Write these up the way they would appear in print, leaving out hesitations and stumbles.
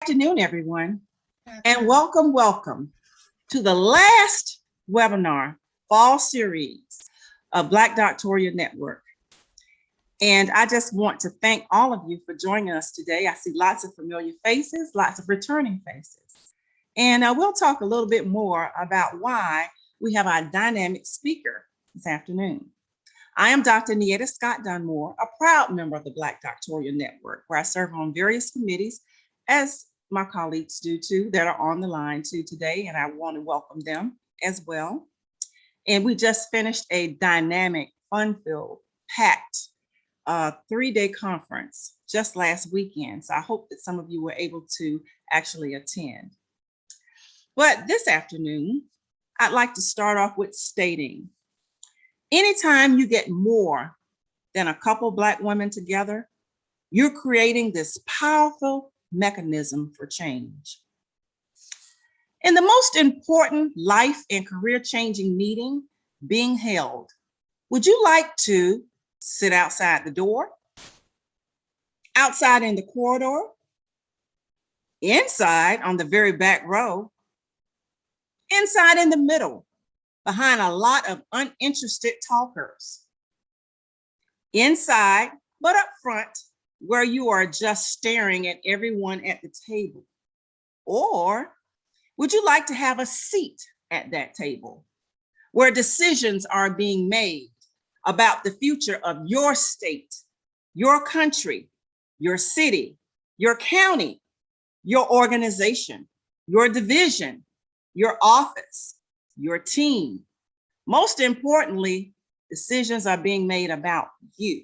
Afternoon, everyone, and welcome to the last webinar fall series of Black Doctoral Network. And I just want to thank all of you for joining us today. I see lots of familiar faces, lots of returning faces. And we'll talk a little bit more about why we have our dynamic speaker this afternoon. I am Dr. Nieta Scott Dunmore, a proud member of the Black Doctoral Network, where I serve on various committees, as my colleagues do too, that are on the line too today, and I want to welcome them as well. And we just finished a dynamic, fun-filled, packed 3-day conference just last weekend. So I hope that some of you were able to actually attend. But this afternoon, I'd like to start off with stating, anytime you get more than a couple Black women together, you're creating this powerful mechanism for change. In the most important life and career changing meeting being held, would you like to sit outside the door, outside in the corridor, inside on the very back row, inside in the middle, behind a lot of uninterested talkers, inside, but up front, where you are just staring at everyone at the table? Or would you like to have a seat at that table where decisions are being made about the future of your state, your country, your city, your county, your organization, your division, your office, your team? Most importantly, decisions are being made about you.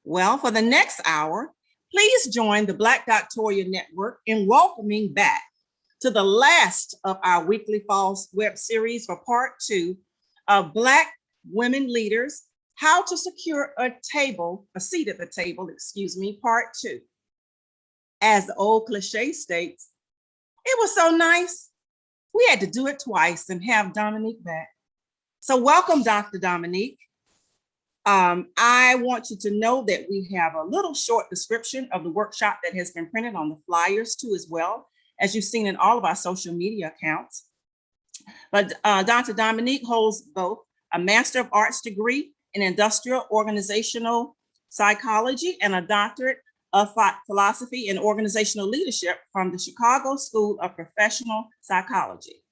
Well, for the next hour, please join the Black Doctoral Network in welcoming back to the last of our weekly fall web series for part 2 of Black Women Leaders, How to Secure a Seat at the Table, part 2. As the old cliche states, it was so nice, we had to do it twice and have Dominique back. So welcome, Dr. Dominique. I want you to know that we have a little short description of the workshop that has been printed on the flyers too, as well, as you've seen in all of our social media accounts. But Dr. Dominique holds both a Master of Arts degree in Industrial Organizational Psychology and a doctorate of philosophy and organizational leadership from the Chicago School of Professional Psychology.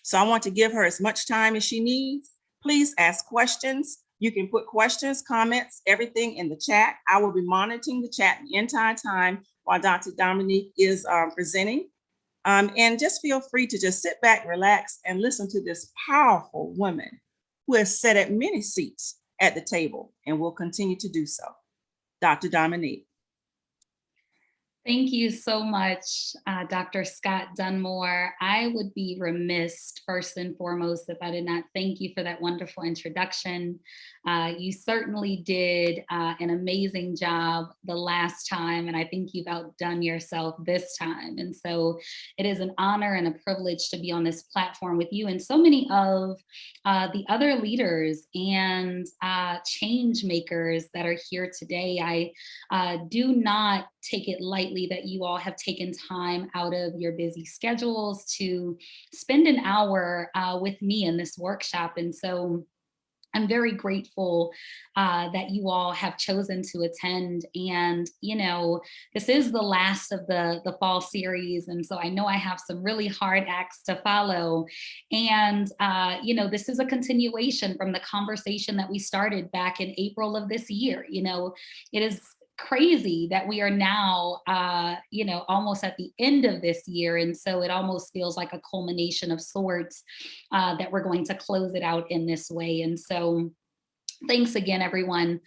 So I want to give her as much time as she needs. Please ask questions. You can put questions, comments, everything in the chat. I will be monitoring the chat the entire time while Dr. Dominique is presenting. And just feel free to just sit back, relax, and listen to this powerful woman who has sat at many seats at the table and will continue to do so. Dr. Dominique. Thank you so much, Dr. Scott Dunmore. I would be remiss, first and foremost, if I did not thank you for that wonderful introduction. You certainly did an amazing job the last time, and I think you've outdone yourself this time. And so it is an honor and a privilege to be on this platform with you and so many of the other leaders and change makers that are here today. I do not take it lightly that you all have taken time out of your busy schedules to spend an hour with me in this workshop. And so I'm very grateful that you all have chosen to attend. And, you know, this is the last of the fall series. And so I know I have some really hard acts to follow. And, you know, this is a continuation from the conversation that we started back in April of this year. You know, it is crazy that we are now, you know, almost at the end of this year. And so it almost feels like a culmination of sorts that we're going to close it out in this way. And so thanks again, everyone,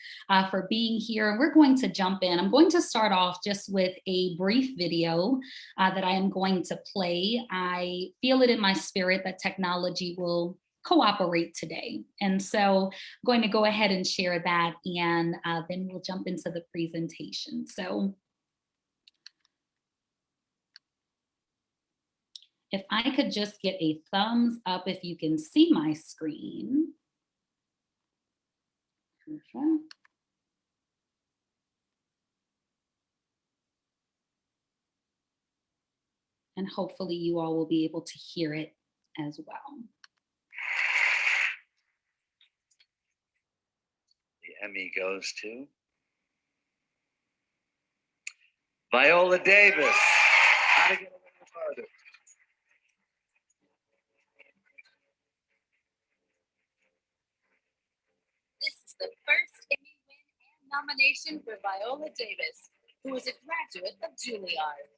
for being here. And we're going to jump in. I'm going to start off just with a brief video that I am going to play. I feel it in my spirit that technology will cooperate today. And so I'm going to go ahead and share that, and then we'll jump into the presentation. So if I could just get a thumbs up if you can see my screen. Okay. And hopefully you all will be able to hear it as well. The Emmy goes to Viola Davis. How to Get Away with Murder. This is the first Emmy win and nomination for Viola Davis, who is a graduate of Juilliard.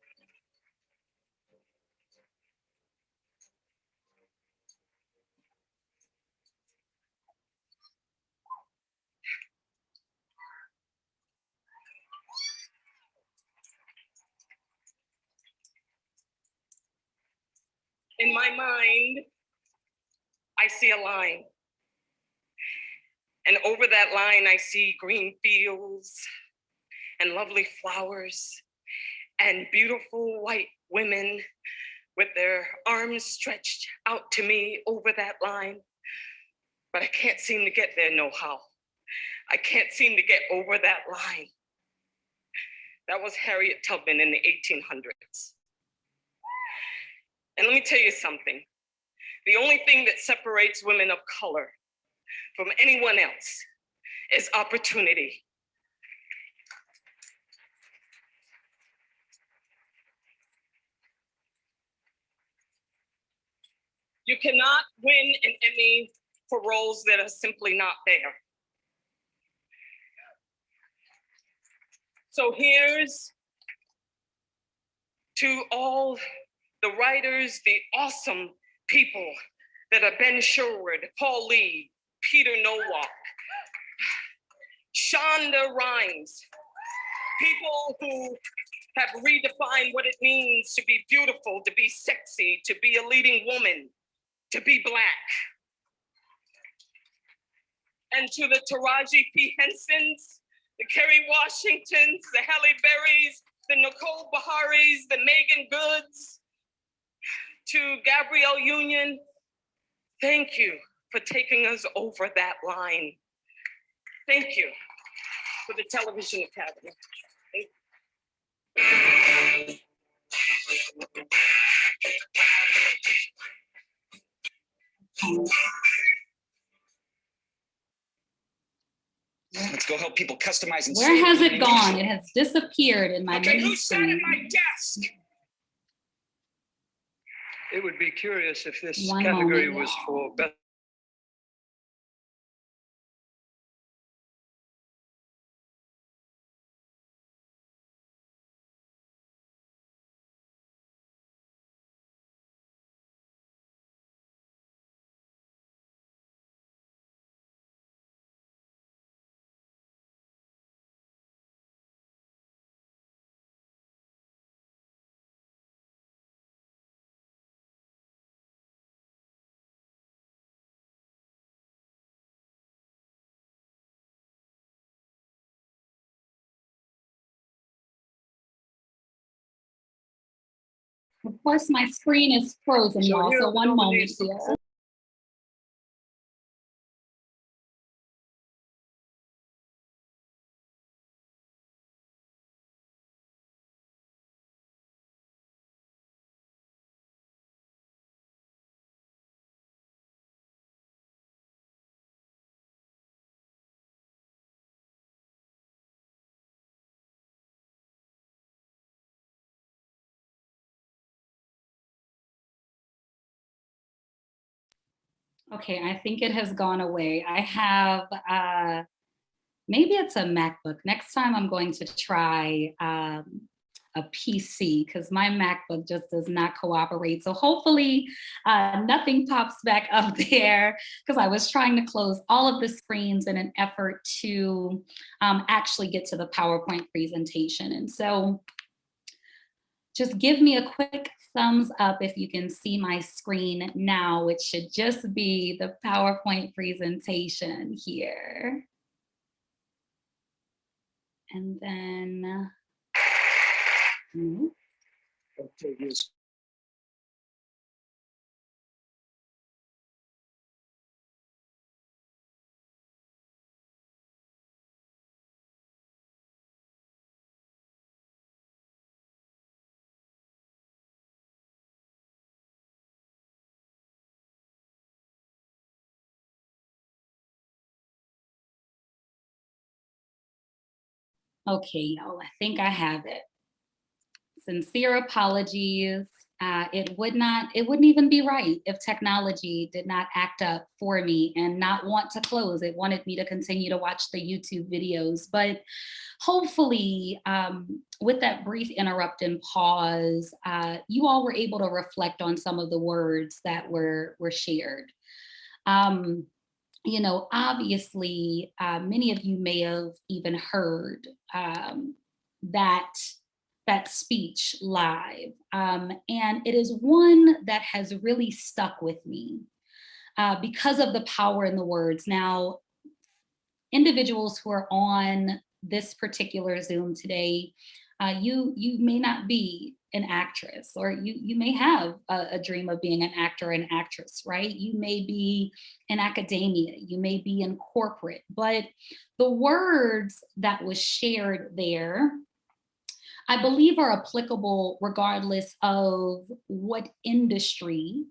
In my mind, I see a line. And over that line, I see green fields and lovely flowers and beautiful white women with their arms stretched out to me over that line. But I can't seem to get there no how. I can't seem to get over that line. That was Harriet Tubman in the 1800s. And let me tell you something. The only thing that separates women of color from anyone else is opportunity. You cannot win an Emmy for roles that are simply not there. So here's to all the writers, the awesome people that are Ben Sherwood, Paul Lee, Peter Nowak, Shonda Rhimes, people who have redefined what it means to be beautiful, to be sexy, to be a leading woman, to be Black. And to the Taraji P. Hensons, the Kerry Washingtons, the Halle Berrys, the Nicole Beharies, the Megan Goods, to Gabrielle Union, thank you for taking us over that line. Thank you for the Television Academy. Let's go help people customize and Where has it gone? It has disappeared in my Okay, mini who sat at screen. my desk? It would be curious if this One category moment, was y'all. for best. Of course, my screen is frozen, So y'all, here so are the one moment nominees for here. Okay, I think it has gone away. I have, maybe it's a MacBook. Next time I'm going to try a PC because my MacBook just does not cooperate. So hopefully nothing pops back up there because I was trying to close all of the screens in an effort to actually get to the PowerPoint presentation. And so just give me a quick thumbs up if you can see my screen now, which should just be the PowerPoint presentation here. And then, Okay, yes. Okay, y'all, I think I have it. Sincere apologies. It wouldn't even be right if technology did not act up for me and not want to close. It wanted me to continue to watch the YouTube videos. But hopefully, with that brief interrupt and pause, you all were able to reflect on some of the words that were shared. Obviously, many of you may have even heard that speech live. And it is one that has really stuck with me because of the power in the words. Now, individuals who are on this particular Zoom today, you may not be an actress, or you may have a dream of being an actor or an actress, right? You may be in academia, you may be in corporate, but the words that was shared there, I believe, are applicable regardless of what industry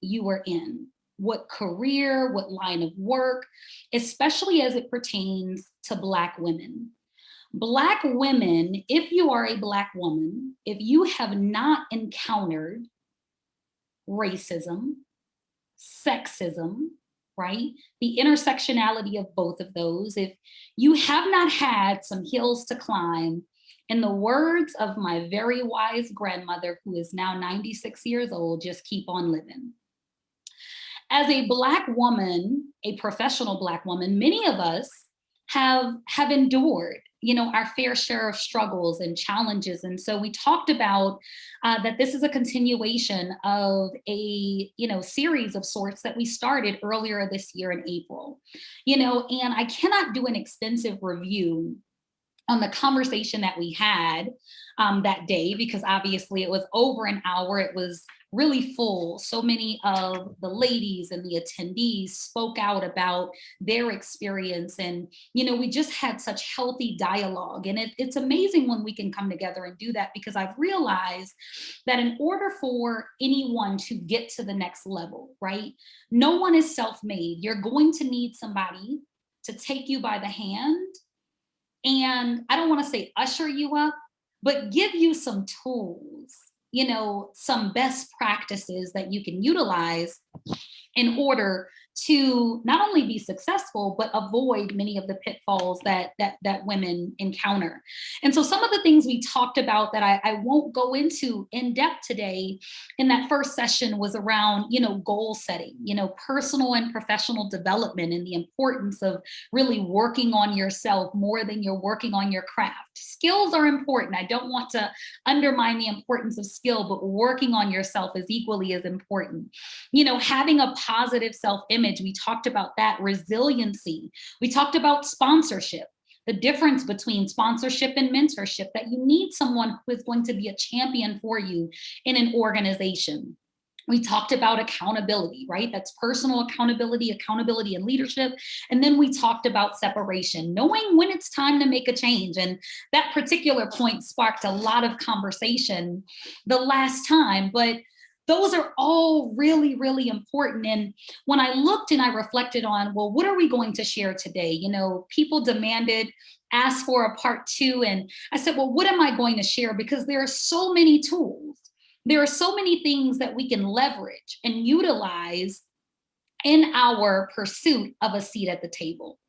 you are in, what career, what line of work, especially as it pertains to Black women. Black women, if you are a Black woman, if you have not encountered racism, sexism, right? The intersectionality of both of those, if you have not had some hills to climb, in the words of my very wise grandmother, who is now 96 years old, just keep on living. As a Black woman, a professional Black woman, many of us have endured, our fair share of struggles and challenges. And so we talked about that this is a continuation of a, series of sorts that we started earlier this year in April, and I cannot do an extensive review on the conversation that we had that day, because obviously it was over an hour. It was really full. So many of the ladies and the attendees spoke out about their experience. And, we just had such healthy dialogue. And it's amazing when we can come together and do that, because I've realized that in order for anyone to get to the next level, right? No one is self-made. You're going to need somebody to take you by the hand, and I don't want to say usher you up, but give you some tools, some best practices that you can utilize in order to not only be successful, but avoid many of the pitfalls that women encounter. And so some of the things we talked about that I won't go into in depth today in that first session was around, goal setting, personal and professional development, and the importance of really working on yourself more than you're working on your craft. Skills are important. I don't want to undermine the importance of skill, but working on yourself is equally as important. Having a positive self-image, we talked about that. Resiliency. We talked about sponsorship, the difference between sponsorship and mentorship, that you need someone who is going to be a champion for you in an organization. We talked about accountability, right? That's personal accountability and leadership. And then we talked about separation, knowing when it's time to make a change. And that particular point sparked a lot of conversation the last time, but those are all really, really important. And when I looked and I reflected on, well, what are we going to share today? People asked for a part 2. And I said, well, what am I going to share? Because there are so many tools. There are so many things that we can leverage and utilize in our pursuit of a seat at the table.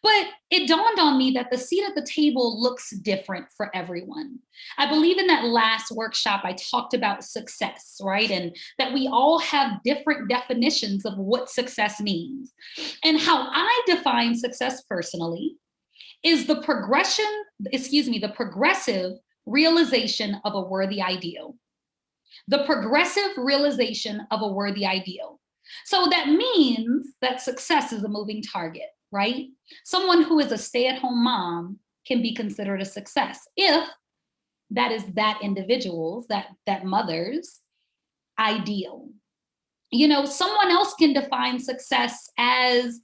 But it dawned on me that the seat at the table looks different for everyone. I believe in that last workshop, I talked about success, right? And that we all have different definitions of what success means. And how I define success personally is the progressive realization of a worthy ideal. The progressive realization of a worthy ideal. So that means that success is a moving target, right? Someone who is a stay-at-home mom can be considered a success if that is that individual's, that mother's ideal. Someone else can define success as,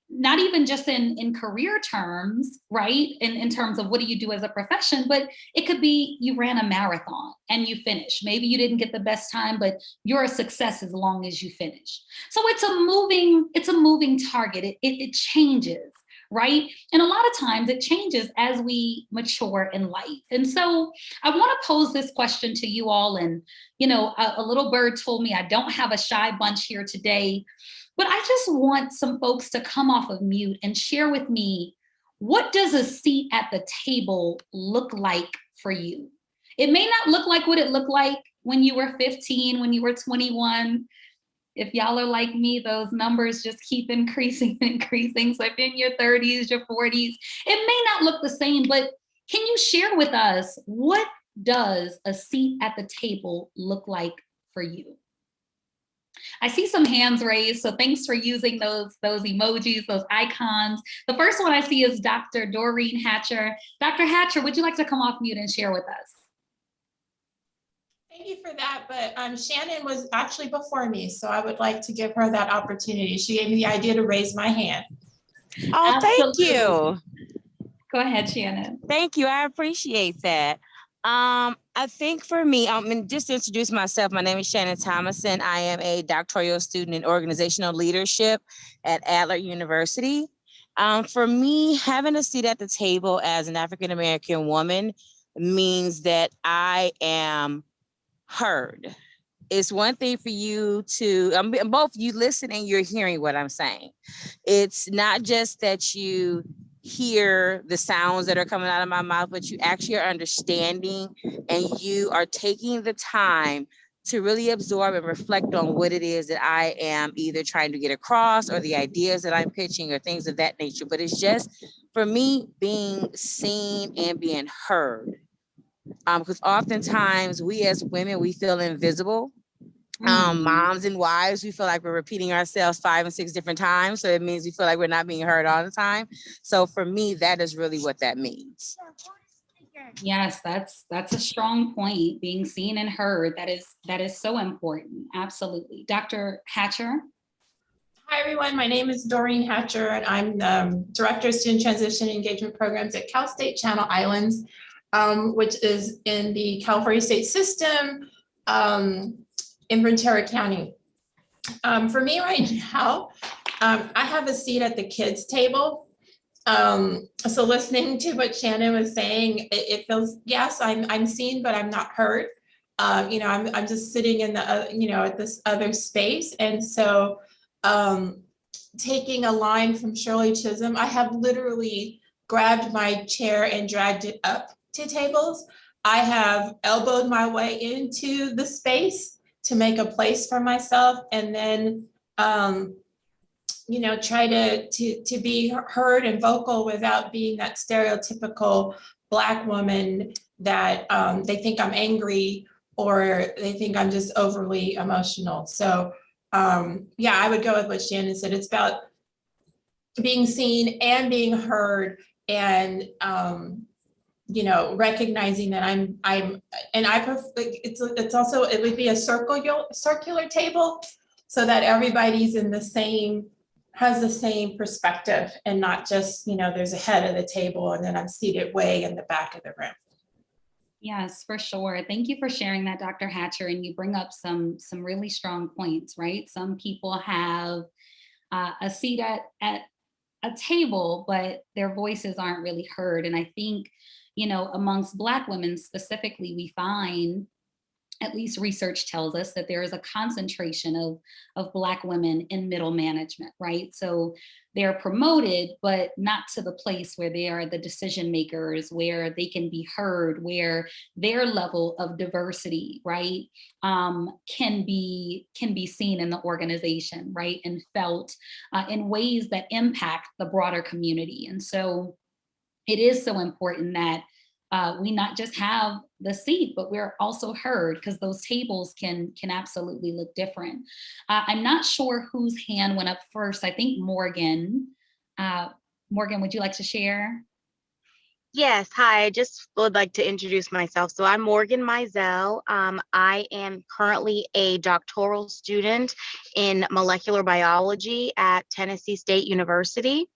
not even just in career terms, right? In terms of what do you do as a profession, but it could be you ran a marathon and you finished. Maybe you didn't get the best time, but you're a success as long as you finish. So it's a moving target. It changes, right? And a lot of times it changes as we mature in life. And so I want to pose this question to you all. And, a little bird told me I don't have a shy bunch here today, but I just want some folks to come off of mute and share with me, what does a seat at the table look like for you? It may not look like what it looked like when you were 15, when you were 21. If y'all are like me, those numbers just keep increasing and increasing. So if in your 30s, your 40s, it may not look the same, but can you share with us, what does a seat at the table look like for you? I see some hands raised, so thanks for using those emojis, those icons. The first one I see is Dr. Doreen Hatcher. Dr. Hatcher, would you like to come off mute and share with us? Thank you for that, but Shannon was actually before me, so I would like to give her that opportunity. She gave me the idea to raise my hand. Oh, Absolutely. thank you. Go ahead, Shannon. Thank you. I appreciate that. I think for me, and just to introduce myself, my name is Shannon Thomason. I am a doctoral student in organizational leadership at Adler University. For me, having a seat at the table as an African-American woman means that I am heard. It's one thing for you to, both you listen and you're hearing what I'm saying. It's not just that you hear the sounds that are coming out of my mouth, but you actually are understanding and you are taking the time to really absorb and reflect on what it is that I am either trying to get across or the ideas that I'm pitching or things of that nature. But it's just, for me, being seen and being heard. Because oftentimes we as women, we feel invisible. Moms and wives, we feel like we're repeating ourselves 5 and 6 different times. So it means we feel like we're not being heard all the time. So for me, that is really what that means. Yes, that's a strong point. Being seen and heard, that is so important. Absolutely. Dr. Hatcher. Hi, everyone. My name is Doreen Hatcher, and I'm the Director of Student Transition Engagement Programs at Cal State Channel Islands, which is in the California state system in Ventura County. For me right now, I have a seat at the kids' table. So listening to what Shannon was saying, it feels, yes, I'm seen, but I'm not heard. I'm just sitting in the, at this other space. And so taking a line from Shirley Chisholm, I have literally grabbed my chair and dragged it up to tables. I have elbowed my way into the space to make a place for myself, and then try to be heard and vocal without being that stereotypical Black woman that they think I'm angry or they think I'm just overly emotional. So I would go with what Shannon said. It's about being seen and being heard, and recognizing that it's also, it would be a circular table so that everybody's has the same perspective, and not just, there's a head of the table and then I'm seated way in the back of the room. Yes, for sure. Thank you for sharing that, Dr. Hatcher. And you bring up some really strong points, right? Some people have a seat at a table, but their voices aren't really heard. And I think, amongst Black women specifically, we find, at least research tells us, that there is a concentration of Black women in middle management, right? So they're promoted, but not to the place where they are the decision makers, where they can be heard, where their level of diversity, right, can be seen in the organization, right, and felt in ways that impact the broader community. And so it is so important that we not just have the seat, but we're also heard, because those tables can absolutely look different. I'm not sure whose hand went up first. I think Morgan. Morgan, would you like to share? Yes, hi, I just would like to introduce myself. So I'm Morgan Mizell. I am currently a doctoral student in molecular biology at Tennessee State University.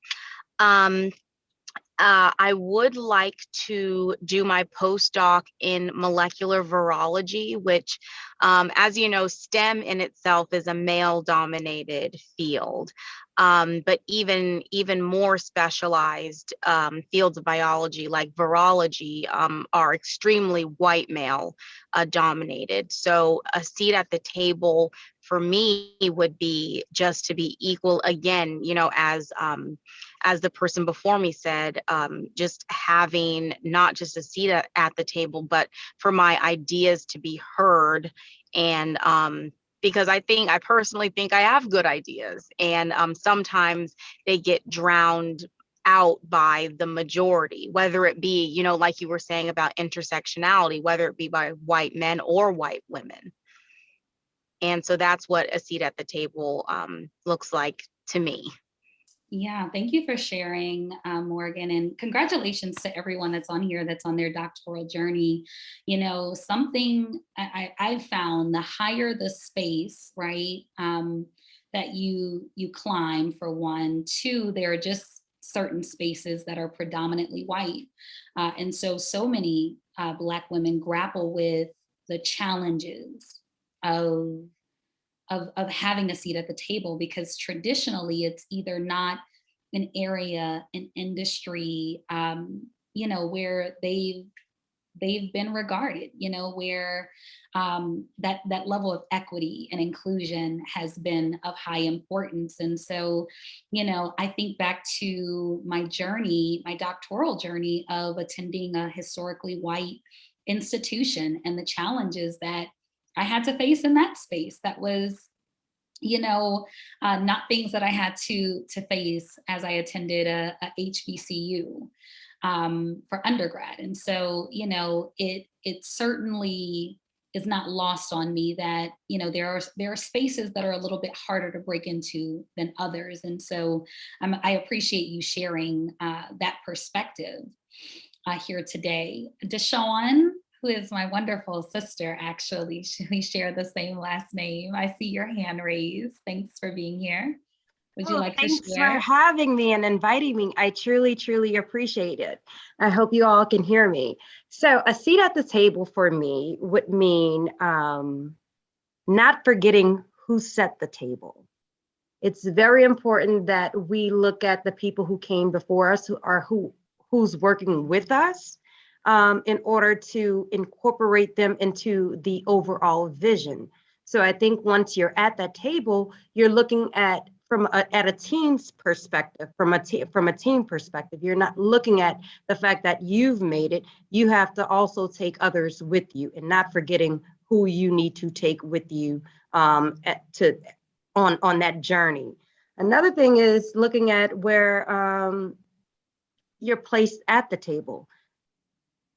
I would like to do my postdoc in molecular virology, which, as you know, STEM in itself is a male-dominated field. But even more specialized fields of biology like virology are extremely white male dominated. So a seat at the table for me would be just to be equal again, as the person before me said, just having not just a seat at the table, but for my ideas to be heard. And because I personally think I have good ideas, and sometimes they get drowned out by the majority, whether it be, like you were saying about intersectionality, whether it be by white men or white women. And so that's what a seat at the table looks like to me. Yeah, thank you for sharing, Morgan, and congratulations to everyone that's on here that's on their doctoral journey. Something I've found, the higher the space, right, that you climb, for one. Two, there are just certain spaces that are predominantly white. And so many Black women grapple with the challenges of having a seat at the table, because traditionally it's either not an area, an industry, where they've been regarded, where that level of equity and inclusion has been of high importance. And so, I think back to my journey, my doctoral journey of attending a historically white institution, and the challenges that I had to face in that space. That was, not things that I had to face as I attended a HBCU for undergrad. And so, it certainly is not lost on me that, there are spaces that are a little bit harder to break into than others. And so I appreciate you sharing that perspective here today. Deshawn, who is my wonderful sister, actually, we share the same last name. I see your hand raised. Thanks for being here. Would you like to share? Thanks for having me and inviting me. I truly, truly appreciate it. I hope you all can hear me. So a seat at the table for me would mean not forgetting who set the table. It's very important that we look at the people who came before us, who's working with us, in order to incorporate them into the overall vision. So I think once you're at that table, you're looking at a team's perspective, from a team perspective. You're not looking at the fact that you've made it. You have to also take others with you, and not forgetting who you need to take with you on that journey. Another thing is looking at where you're placed at the table.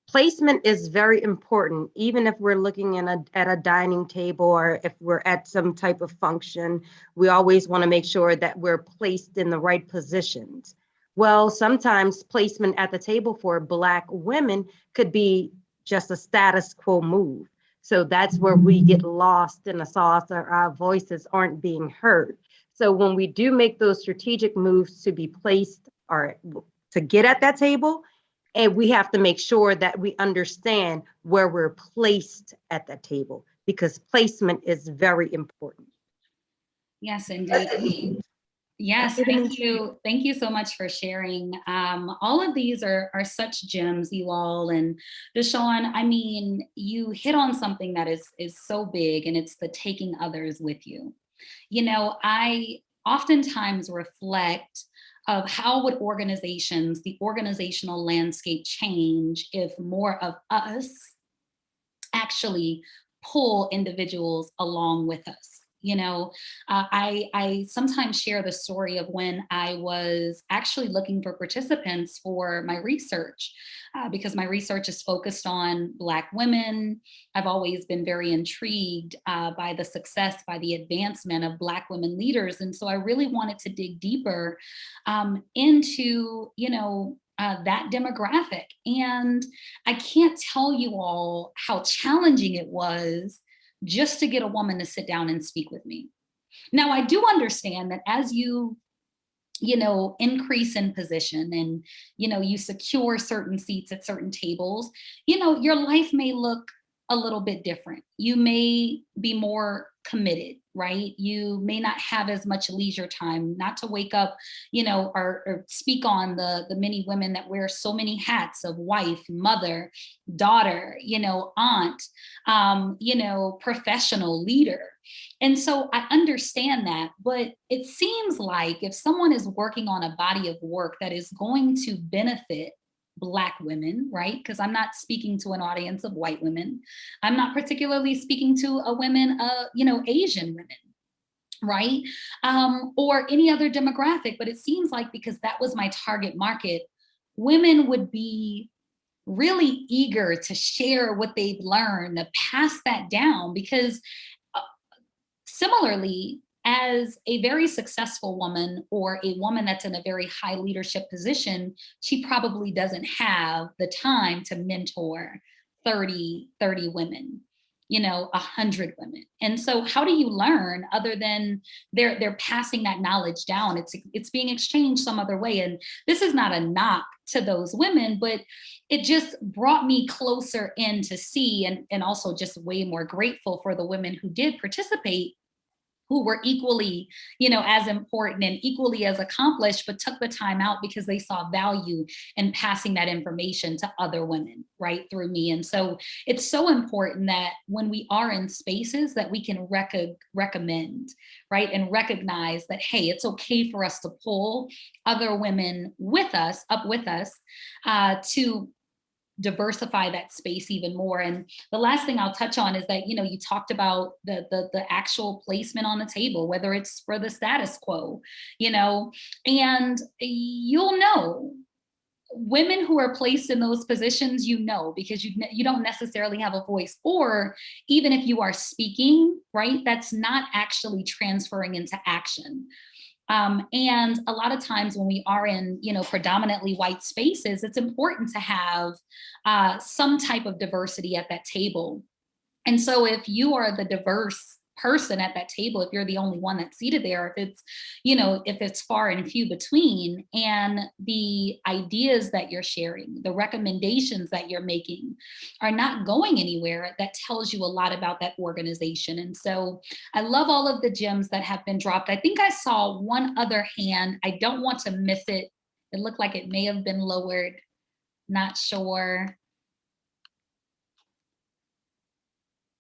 Placement is very important, even if we're looking at a dining table, or if we're at some type of function. We always want to make sure that we're placed in the right positions. Well, sometimes placement at the table for Black women could be just a status quo move. So that's where we get lost in the sauce, or our voices aren't being heard. So when we do make those strategic moves to be placed, or to get at that table, and we have to make sure that we understand where we're placed at that table, because placement is very important. Yes, indeed. Yes, thank you. Thank you so much for sharing. All of these are such gems, you all. And Deshawn, I mean, you hit on something that is so big, and it's the taking others with you. I oftentimes reflect of how would organizations, the organizational landscape, change if more of us actually pull individuals along with us. I sometimes share the story of when I was actually looking for participants for my research, because my research is focused on Black women. I've always been very intrigued by the success, by the advancement of Black women leaders. And so I really wanted to dig deeper into, that demographic. And I can't tell you all how challenging it was just to get a woman to sit down and speak with me. Now, I do understand that as you increase in position and, you secure certain seats at certain tables, your life may look a little bit different. You may be more committed, right? You may not have as much leisure time, not to wake up, or speak on the many women that wear so many hats of wife, mother, daughter, aunt, professional leader. And so I understand that, but it seems like if someone is working on a body of work that is going to benefit Black women, right? Because I'm not speaking to an audience of white women. I'm not particularly speaking to a women, Asian women, right? Or any other demographic, but it seems like because that was my target market, women would be really eager to share what they've learned, to pass that down, because similarly, as a very successful woman or a woman that's in a very high leadership position, she probably doesn't have the time to mentor 30 women, 100 women. And so how do you learn other than they're passing that knowledge down? It's being exchanged some other way. And this is not a knock to those women, but it just brought me closer in to see, and also just way more grateful for the women who did participate, who were equally, as important and equally as accomplished, but took the time out because they saw value in passing that information to other women, right, through me. And so it's so important that when we are in spaces that we can recommend, right, and recognize that, hey, it's okay for us to pull other women up with us, to diversify that space even more. And the last thing I'll touch on is that, you talked about the actual placement on the table, whether it's for the status quo, and you'll know women who are placed in those positions, because you don't necessarily have a voice, or even if you are speaking, right, that's not actually transferring into action. And a lot of times when we are in, predominantly white spaces, it's important to have some type of diversity at that table. And so if you are the diverse person at that table, if you're the only one that's seated there, if it's far and few between, and the ideas that you're sharing, the recommendations that you're making are not going anywhere, that tells you a lot about that organization. And so I love all of the gems that have been dropped. I think I saw one other hand. I don't want to miss it. It looked like it may have been lowered. Not sure.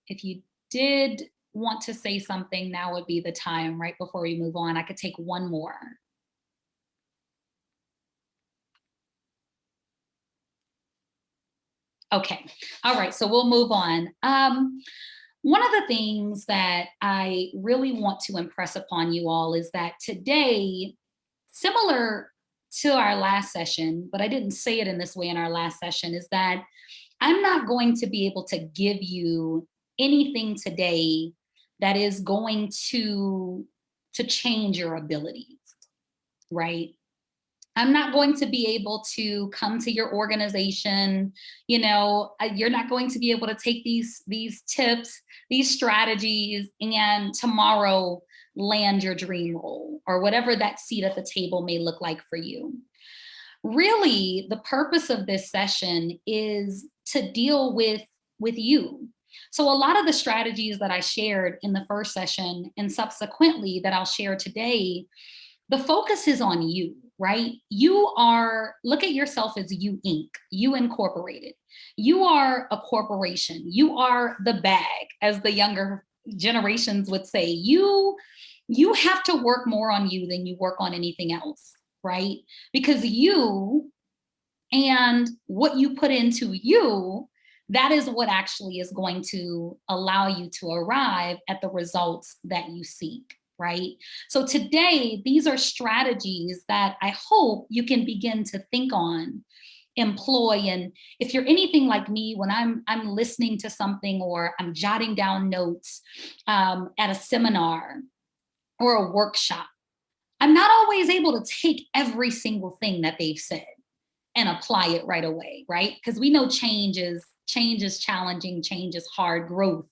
If you did want to say something, now would be the time, right before we move on. I could take one more. Okay, all right, so we'll move on. One of the things that I really want to impress upon you all is that today, similar to our last session, but I didn't say it in this way in our last session, is that I'm not going to be able to give you anything today that is going to change your abilities, right? I'm not going to be able to come to your organization, you're not going to be able to take these tips, these strategies, and tomorrow land your dream role or whatever that seat at the table may look like for you. Really, the purpose of this session is to deal with you. So a lot of the strategies that I shared in the first session and subsequently that I'll share today, the focus is on you, right? Look at yourself as you Inc., you Incorporated. You are a corporation. You are the bag, as the younger generations would say. You have to work more on you than you work on anything else, right? Because you and what you put into you, that is what actually is going to allow you to arrive at the results that you seek, right? So today, these are strategies that I hope you can begin to think on, employ. And if you're anything like me, when I'm listening to something or I'm jotting down notes at a seminar or a workshop, I'm not always able to take every single thing that they've said and apply it right away, right? Because we know change is change is challenging, change is hard, growth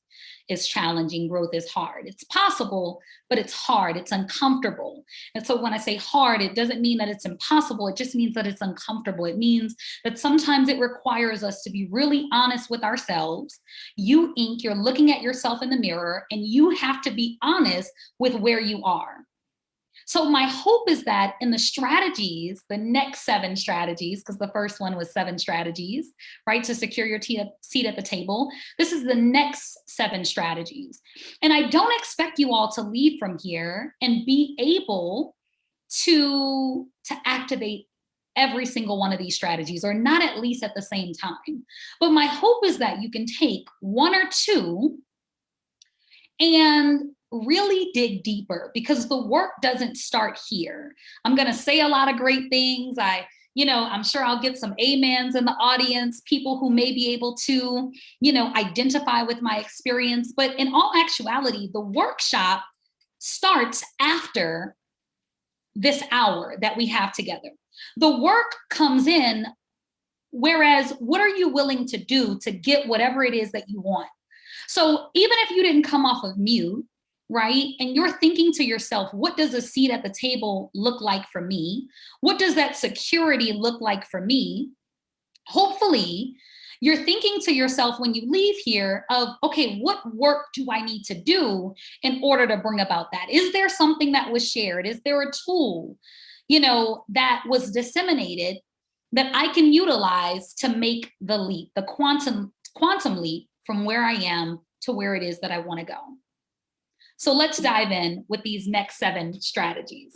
is challenging, growth is hard. It's possible, but it's hard, it's uncomfortable. And so when I say hard, it doesn't mean that it's impossible, it just means that it's uncomfortable. It means that sometimes it requires us to be really honest with ourselves. You, Ink, you're looking at yourself in the mirror and you have to be honest with where you are. So my hope is that in the strategies, the next 7 strategies, because the first one was 7 strategies, right, to secure your seat at the table, this is the next 7 strategies. And I don't expect you all to leave from here and be able to activate every single one of these strategies, or not at least at the same time. But my hope is that you can take 1 or 2 and really dig deeper, because the work doesn't start here. I'm going to say a lot of great things. I'm sure I'll get some amens in the audience, people who may be able to, identify with my experience. But in all actuality, the workshop starts after this hour that we have together. The work comes in, whereas what are you willing to do to get whatever it is that you want? So even if you didn't come off of mute, right, and you're thinking to yourself, what does a seat at the table look like for me? What does that security look like for me? Hopefully, you're thinking to yourself when you leave here of, okay, what work do I need to do in order to bring about that? Is there something that was shared? Is there a tool, that was disseminated that I can utilize to make the leap, the quantum leap from where I am to where it is that I want to go? So let's dive in with these next 7 strategies.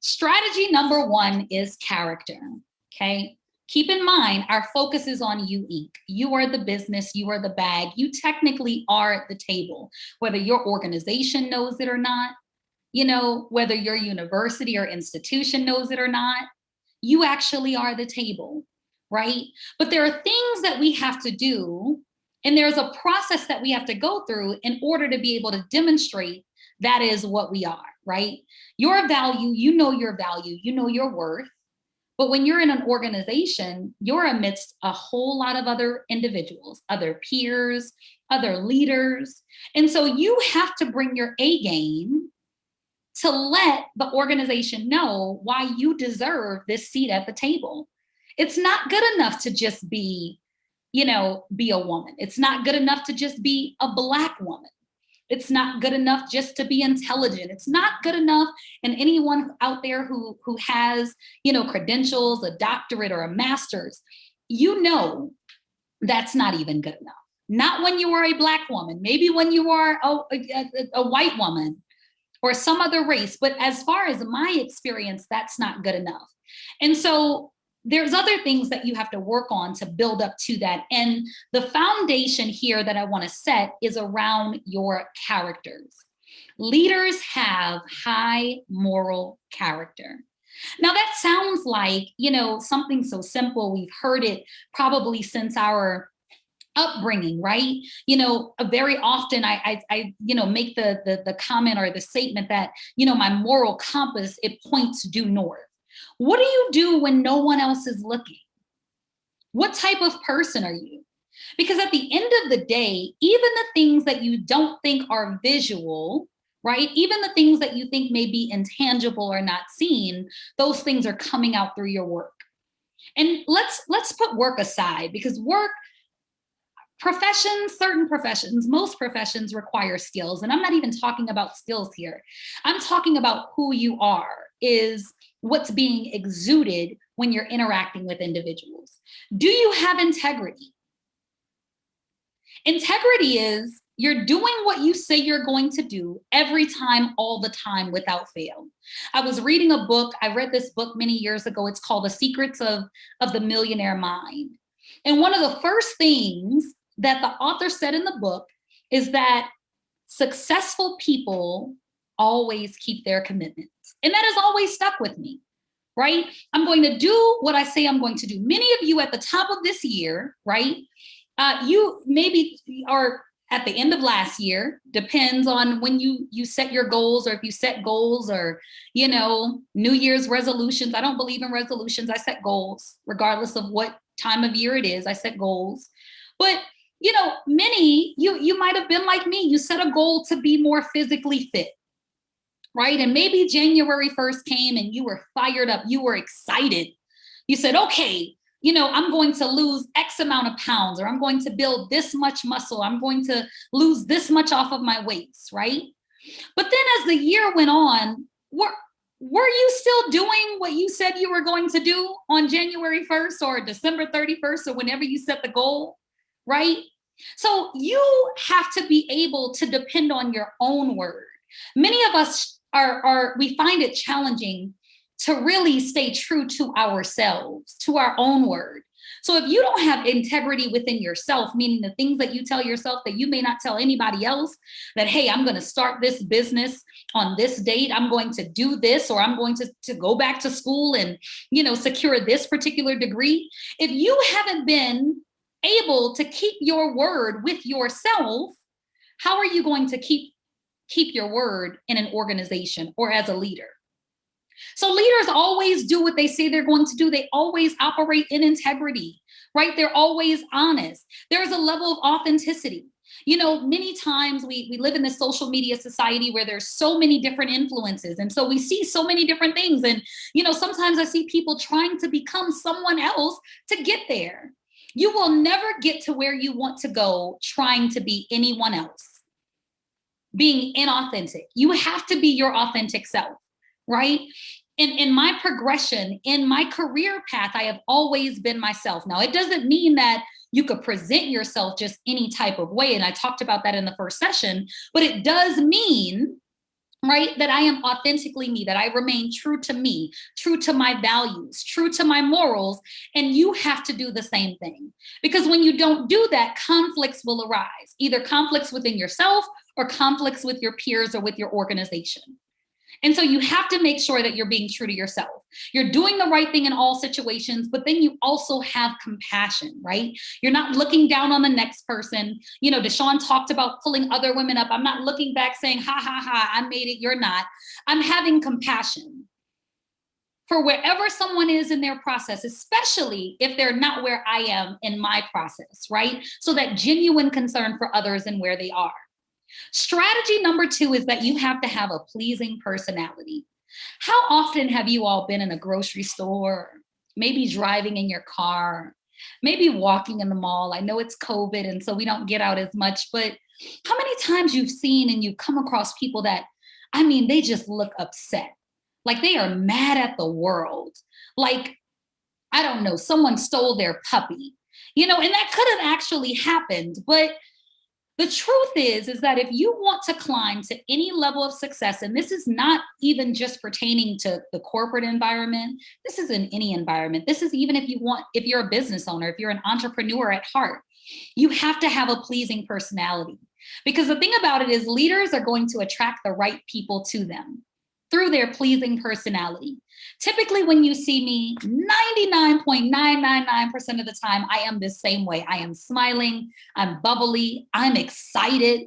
Strategy number 1 is character, okay? Keep in mind, our focus is on you, Ink. You are the business, you are the bag. You technically are at the table, whether your organization knows it or not, whether your university or institution knows it or not, you actually are the table, right? But there are things that we have to do, and there's a process that we have to go through in order to be able to demonstrate that is what we are, right? Your value, you know your value, you know your worth. But when you're in an organization, you're amidst a whole lot of other individuals, other peers, other leaders. And so you have to bring your A game to let the organization know why you deserve this seat at the table. It's not good enough to just be a woman. It's not good enough to just be a Black woman. It's not good enough just to be intelligent. It's not good enough. And anyone out there who has, credentials, a doctorate or a master's, that's not even good enough. Not when you are a Black woman, maybe when you are a white woman or some other race. But as far as my experience, that's not good enough. And so there's other things that you have to work on to build up to that. And the foundation here that I want to set is around your characters. Leaders have high moral character. Now that sounds like, something so simple. We've heard it probably since our upbringing, right? Very often I make the comment or the statement that, my moral compass, it points due north. What do you do when no one else is looking? What type of person are you? Because at the end of the day, even the things that you don't think are visual, right? Even the things that you think may be intangible or not seen, those things are coming out through your work. And let's put work aside, because work, certain professions, most professions require skills. And I'm not even talking about skills here. I'm talking about who you are, is what's being exuded when you're interacting with individuals. Do you have integrity? Integrity is you're doing what you say you're going to do every time, all the time, without fail. I was reading a book. I read this book many years ago. It's called The Secrets of the Millionaire Mind. And one of the first things that the author said in the book is that successful people always keep their commitments. And that has always stuck with me, right? I'm going to do what I say I'm going to do. Many of you at the top of this year, right? You maybe are at the end of last year, depends on when you set your goals, or if you set goals, or, you know, New Year's resolutions. I don't believe in resolutions. I set goals regardless of what time of year it is. I set goals. But, you know, many, you might have been like me. You set a goal to be more physically fit, right? And maybe January 1st came and you were fired up. You were excited. You said, okay, you know, I'm going to lose X amount of pounds, or I'm going to build this much muscle. I'm going to lose this much off of my weights, right? But then as the year went on, were you still doing what you said you were going to do on January 1st or December 31st, or whenever you set the goal, right? So you have to be able to depend on your own word. Many of us we find it challenging to really stay true to ourselves, to our own word. So if you don't have integrity within yourself, meaning the things that you tell yourself that you may not tell anybody else, that, hey, I'm going to start this business on this date, I'm going to do this, or I'm going to go back to school and, you know, secure this particular degree. If you haven't been able to keep your word with yourself, how are you going to keep your word in an organization or as a leader? So leaders always do what they say they're going to do. They always operate in integrity, right? They're always honest. There's a level of authenticity. You know, many times we live in this social media society where there's so many different influences. And so we see so many different things. And, you know, sometimes I see people trying to become someone else to get there. You will never get to where you want to go trying to be anyone else, being inauthentic. You have to be your authentic self. Right? In my progression, in my career path, I have always been myself. Now, it doesn't mean that you could present yourself just any type of way. And I talked about that in the first session, but it does mean, right, that I am authentically me, that I remain true to me, true to my values, true to my morals. And you have to do the same thing. Because when you don't do that, conflicts will arise, either conflicts within yourself or conflicts with your peers or with your organization. And so you have to make sure that you're being true to yourself. You're doing the right thing in all situations, but then you also have compassion, right? You're not looking down on the next person. You know, Deshaun talked about pulling other women up. I'm not looking back saying, ha, ha, ha, I made it, you're not. I'm having compassion for wherever someone is in their process, especially if they're not where I am in my process, right? So that genuine concern for others and where they are. Strategy number 2 is that you have to have a pleasing personality. How often have you all been in a grocery store, maybe driving in your car, maybe walking in the mall? I know it's COVID, and so we don't get out as much, but how many times you've seen and you've come across people that, I mean, they just look upset, like they are mad at the world. Like, I don't know, someone stole their puppy, you know, and that could have actually happened, but the truth is that if you want to climb to any level of success, and this is not even just pertaining to the corporate environment, this is in any environment. This is even if you're a business owner, if you're an entrepreneur at heart, you have to have a pleasing personality. Because the thing about it is leaders are going to attract the right people to them through their pleasing personality. Typically, when you see me, 99.999% of the time, I am the same way. I am smiling, I'm bubbly, I'm excited.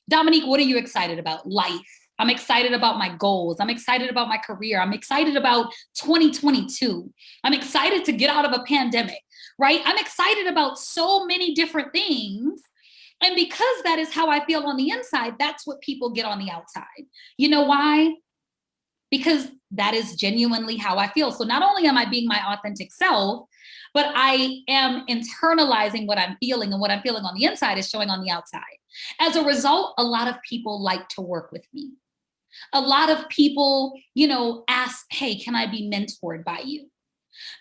Dominique, what are you excited about? Life. I'm excited about my goals. I'm excited about my career. I'm excited about 2022. I'm excited to get out of a pandemic, right? I'm excited about so many different things. And because that is how I feel on the inside, that's what people get on the outside. You know why? Because that is genuinely how I feel. So not only am I being my authentic self, but I am internalizing what I'm feeling, and what I'm feeling on the inside is showing on the outside. As a result, a lot of people like to work with me. A lot of people, you know, ask, hey, can I be mentored by you?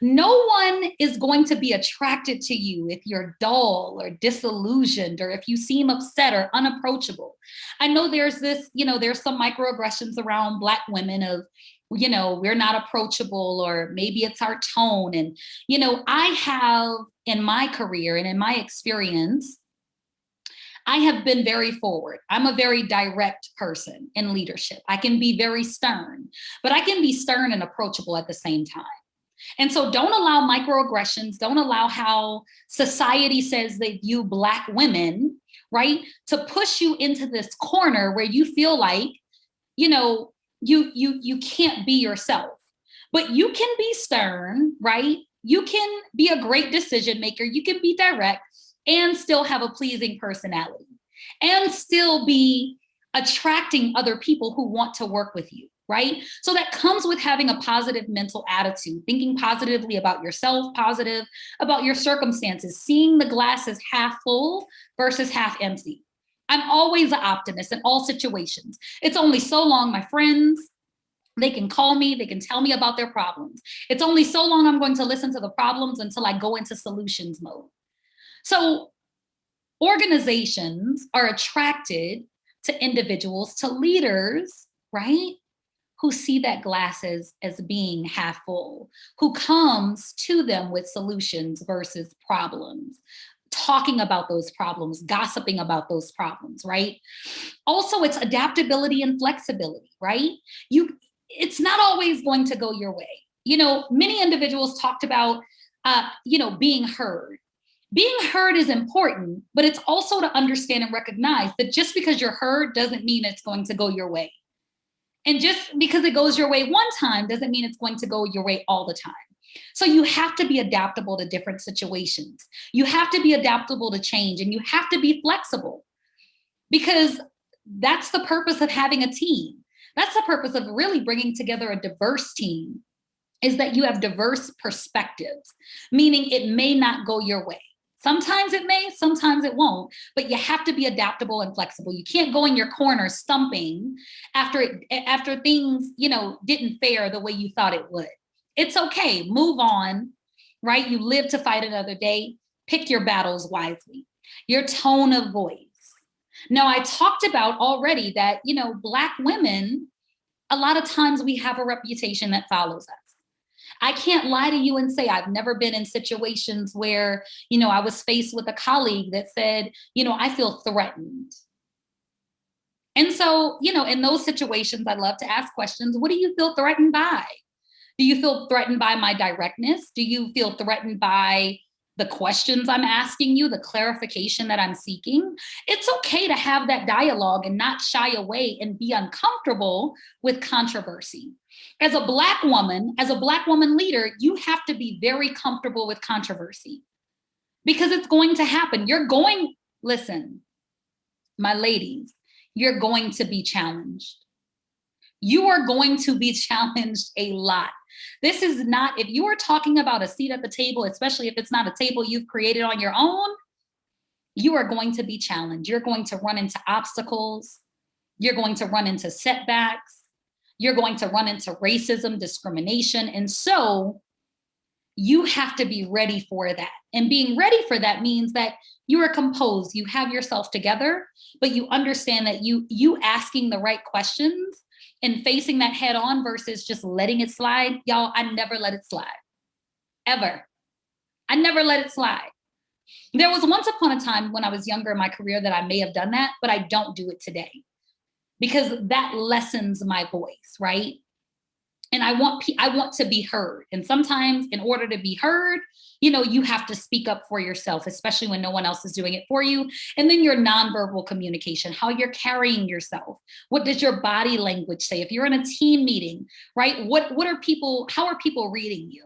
No one is going to be attracted to you if you're dull or disillusioned, or if you seem upset or unapproachable. I know there's this, you know, there's some microaggressions around Black women of, you know, we're not approachable, or maybe it's our tone. And, you know, I have in my career and in my experience, I have been very forward. I'm a very direct person in leadership. I can be very stern, but I can be stern and approachable at the same time. And so don't allow microaggressions, don't allow how society says they view Black women, right, to push you into this corner where you feel like, you know, you can't be yourself. But you can be stern, right? You can be a great decision maker, you can be direct and still have a pleasing personality and still be attracting other people who want to work with you, right? So that comes with having a positive mental attitude, thinking positively about yourself, positive about your circumstances, seeing the glass as half full versus half empty. I'm always an optimist in all situations. It's only so long, my friends, they can call me, they can tell me about their problems. It's only so long I'm going to listen to the problems until I go into solutions mode. So organizations are attracted to individuals, to leaders, right, who see that glass as being half full, who comes to them with solutions versus problems, talking about those problems, gossiping about those problems, right? Also, it's adaptability and flexibility, right? It's not always going to go your way. You know, many individuals talked about, being heard. Being heard is important, but it's also to understand and recognize that just because you're heard doesn't mean it's going to go your way. And just because it goes your way one time doesn't mean it's going to go your way all the time. So you have to be adaptable to different situations. You have to be adaptable to change, and you have to be flexible, because that's the purpose of having a team. That's the purpose of really bringing together a diverse team, is that you have diverse perspectives, meaning it may not go your way. Sometimes it may, sometimes it won't, but you have to be adaptable and flexible. You can't go in your corner stumping after things, didn't fare the way you thought it would. It's okay, move on, right? You live to fight another day. Pick your battles wisely. Your tone of voice. Now, I talked about already that, Black women, a lot of times we have a reputation that follows us. I can't lie to you and say I've never been in situations where, I was faced with a colleague that said, I feel threatened. And so, in those situations, I love to ask questions. What do you feel threatened by? Do you feel threatened by my directness? Do you feel threatened by the questions I'm asking you, the clarification that I'm seeking? It's okay to have that dialogue and not shy away and be uncomfortable with controversy. As a Black woman leader, you have to be very comfortable with controversy, because it's going to happen. Listen, my ladies, you're going to be challenged. You are going to be challenged a lot. This is not, if you are talking about a seat at the table, especially if it's not a table you've created on your own, you are going to be challenged. You're going to run into obstacles. You're going to run into setbacks. You're going to run into racism, discrimination. And so you have to be ready for that. And being ready for that means that you are composed, you have yourself together, but you understand that you asking the right questions and facing that head on versus just letting it slide. Y'all, I never let it slide, ever. I never let it slide. There was once upon a time when I was younger in my career that I may have done that, but I don't do it today, because that lessens my voice, right? And I want to be heard. And sometimes in order to be heard, you have to speak up for yourself, especially when no one else is doing it for you. And then your nonverbal communication, how you're carrying yourself. What does your body language say? If you're in a team meeting, right? How are people reading you?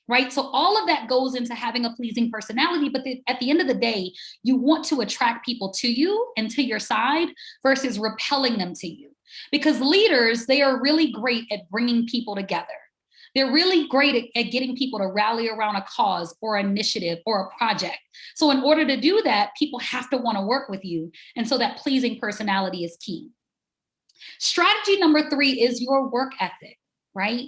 Right? So all of that goes into having a pleasing personality, but at the end of the day, you want to attract people to you and to your side versus repelling them to you. Because leaders, they are really great at bringing people together. They're really great at getting people to rally around a cause or initiative or a project. So in order to do that, people have to want to work with you. And so that pleasing personality is key. Strategy number 3 is your work ethic, right?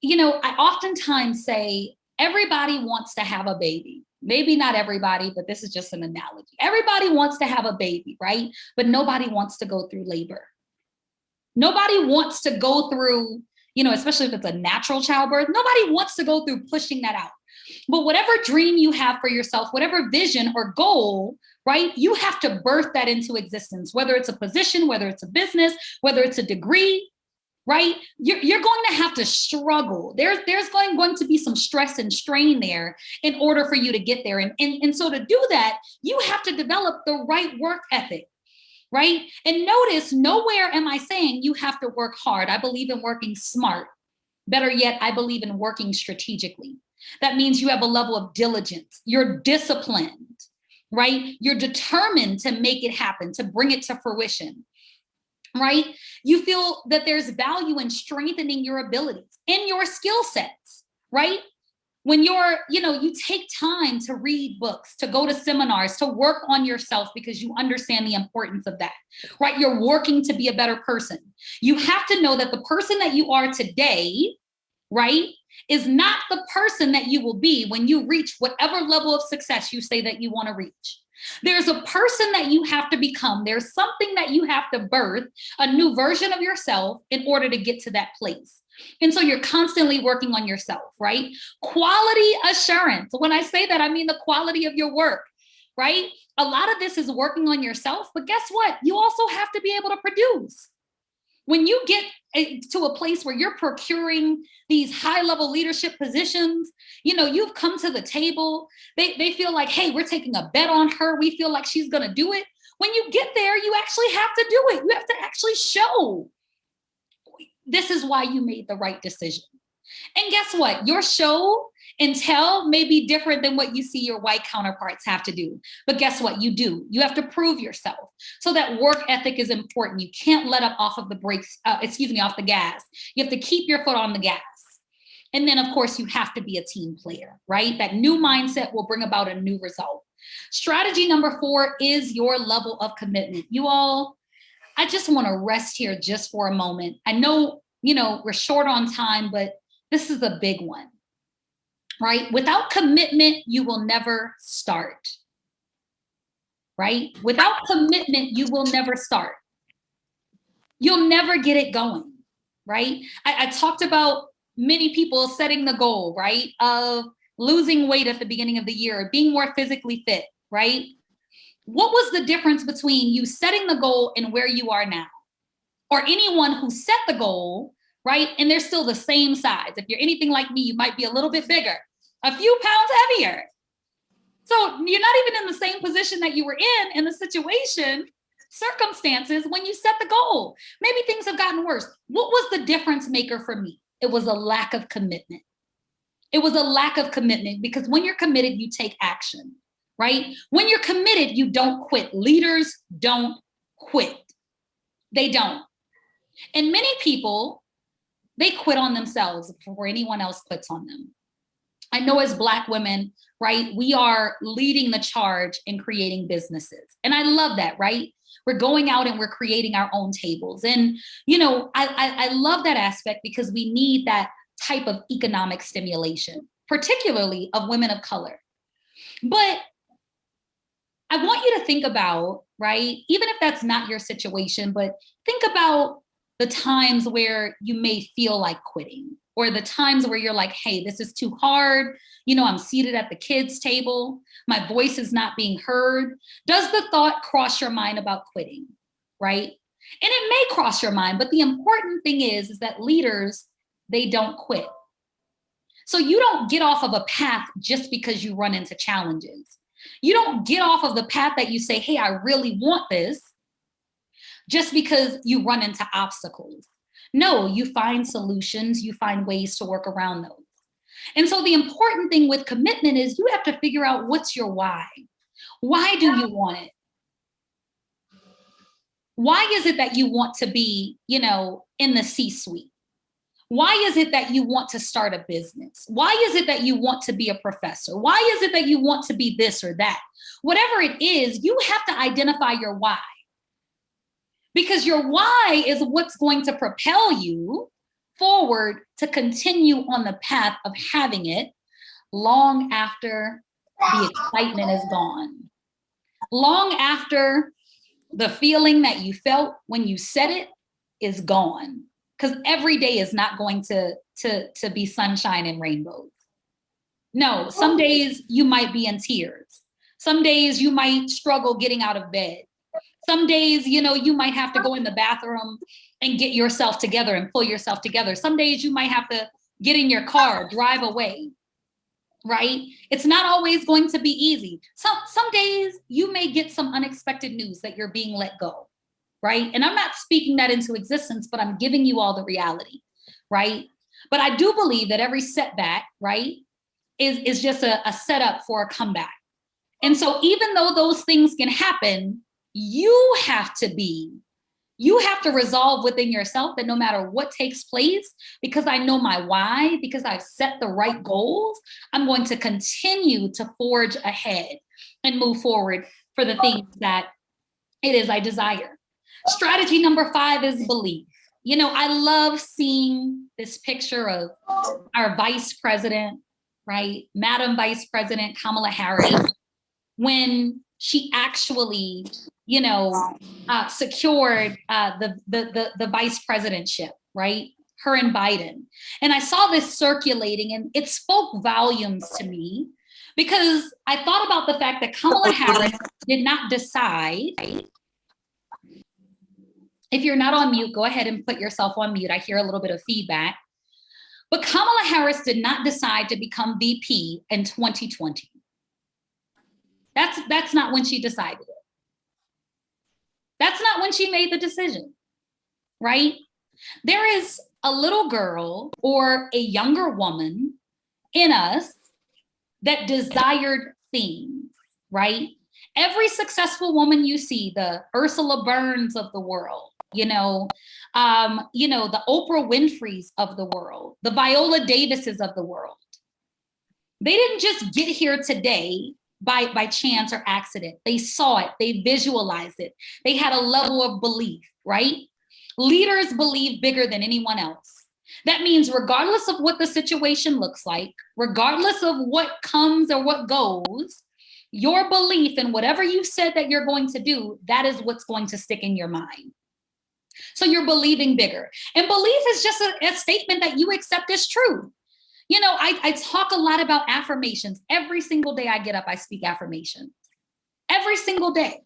I oftentimes say everybody wants to have a baby. Maybe not everybody, but this is just an analogy. Everybody wants to have a baby, right? But nobody wants to go through labor. Nobody wants to go through, especially if it's a natural childbirth, nobody wants to go through pushing that out. But whatever dream you have for yourself, whatever vision or goal, right? You have to birth that into existence, whether it's a position, whether it's a business, whether it's a degree. right? You're going to have to struggle. There's going to be some stress and strain there in order for you to get there. And so to do that, you have to develop the right work ethic, right? And notice, nowhere am I saying you have to work hard. I believe in working smart. Better yet, I believe in working strategically. That means you have a level of diligence. You're disciplined, right? You're determined to make it happen, to bring it to fruition, right? You feel that there's value in strengthening your abilities and your skill sets, right? When you take time to read books, to go to seminars, to work on yourself because you understand the importance of that, right? You're working to be a better person. You have to know that the person that you are today, right, is not the person that you will be when you reach whatever level of success you say that you want to reach. There's a person that you have to become. There's something that you have to birth, a new version of yourself in order to get to that place. And so you're constantly working on yourself, right? Quality assurance. When I say that, I mean the quality of your work, right? A lot of this is working on yourself, but guess what? You also have to be able to produce. When you get to a place where you're procuring these high-level leadership positions, you've come to the table. They feel like, hey, we're taking a bet on her. We feel like she's going to do it. When you get there, you actually have to do it. You have to actually show. This is why you made the right decision. And guess what? Your show and tell may be different than what you see your white counterparts have to do. But guess what? You do. You have to prove yourself. So that work ethic is important. You can't let up off of the brakes, off the gas. You have to keep your foot on the gas. And then, of course, you have to be a team player, right? That new mindset will bring about a new result. Strategy number 4 is your level of commitment. You all, I just want to rest here just for a moment. I know, we're short on time, but this is a big one, right? Without commitment, you will never start, right? Without commitment, you will never start. You'll never get it going, right? I talked about many people setting the goal, right? Of losing weight at the beginning of the year, being more physically fit, right? What was the difference between you setting the goal and where you are now? Or anyone who set the goal, right? And they're still the same size. If you're anything like me, you might be a little bit bigger, a few pounds heavier. So you're not even in the same position that you were in the situation, circumstances when you set the goal. Maybe things have gotten worse. What was the difference maker for me? It was a lack of commitment. It was a lack of commitment, because when you're committed, you take action, right? When you're committed, you don't quit. Leaders don't quit. They don't. And many people, they quit on themselves before anyone else quits on them. I know as Black women, right, we are leading the charge in creating businesses. And I love that, right? We're going out and we're creating our own tables. And, I love that aspect, because we need that type of economic stimulation, particularly of women of color. But I want you to think about, right, even if that's not your situation, but think about the times where you may feel like quitting, or the times where you're like, hey, this is too hard. I'm seated at the kids' table. My voice is not being heard. Does the thought cross your mind about quitting, right? And it may cross your mind, but the important thing is that leaders, they don't quit. So you don't get off of a path just because you run into challenges. You don't get off of the path that you say, hey, I really want this, just because you run into obstacles. No, you find solutions, you find ways to work around those. And so the important thing with commitment is you have to figure out what's your why. Why do you want it? Why is it that you want to be, in the C-suite? Why is it that you want to start a business? Why is it that you want to be a professor? Why is it that you want to be this or that? Whatever it is, you have to identify your why. Because your why is what's going to propel you forward to continue on the path of having it long after the excitement is gone. Long after the feeling that you felt when you said it is gone. Because every day is not going to be sunshine and rainbows. No, some days you might be in tears. Some days you might struggle getting out of bed. Some days, you might have to go in the bathroom and get yourself together and pull yourself together. Some days you might have to get in your car, drive away, right? It's not always going to be easy. Some days you may get some unexpected news that you're being let go, right? And I'm not speaking that into existence, but I'm giving you all the reality, right? But I do believe that every setback, right, is just a setup for a comeback. And so even though those things can happen, you have to resolve within yourself that no matter what takes place, because I know my why, because I've set the right goals, I'm going to continue to forge ahead and move forward for the things that it is I desire. Strategy number 5 is belief. You know, I love seeing this picture of our vice president, right? Madam Vice President Kamala Harris, when she actually, you know, secured the vice presidentship, right? Her and Biden. And I saw this circulating and it spoke volumes to me because I thought about the fact that Kamala Harris did not decide. If you're not on mute, go ahead and put yourself on mute. I hear a little bit of feedback. But Kamala Harris did not decide to become VP in 2020. That's not when she decided it. That's not when she made the decision, right? There is a little girl or a younger woman in us that desired things, right? Every successful woman you see, the Ursula Burns of the world, the Oprah Winfreys of the world, the Viola Davises of the world. They didn't just get here today by chance or accident. They saw it, they visualized it. They had a level of belief, right? Leaders believe bigger than anyone else. That means regardless of what the situation looks like, regardless of what comes or what goes, your belief in whatever you said that you're going to do, that is what's going to stick in your mind. So you're believing bigger. And belief is just a statement that you accept as true. You know, I talk a lot about affirmations. Every single day I get up, I speak affirmations. Every single day.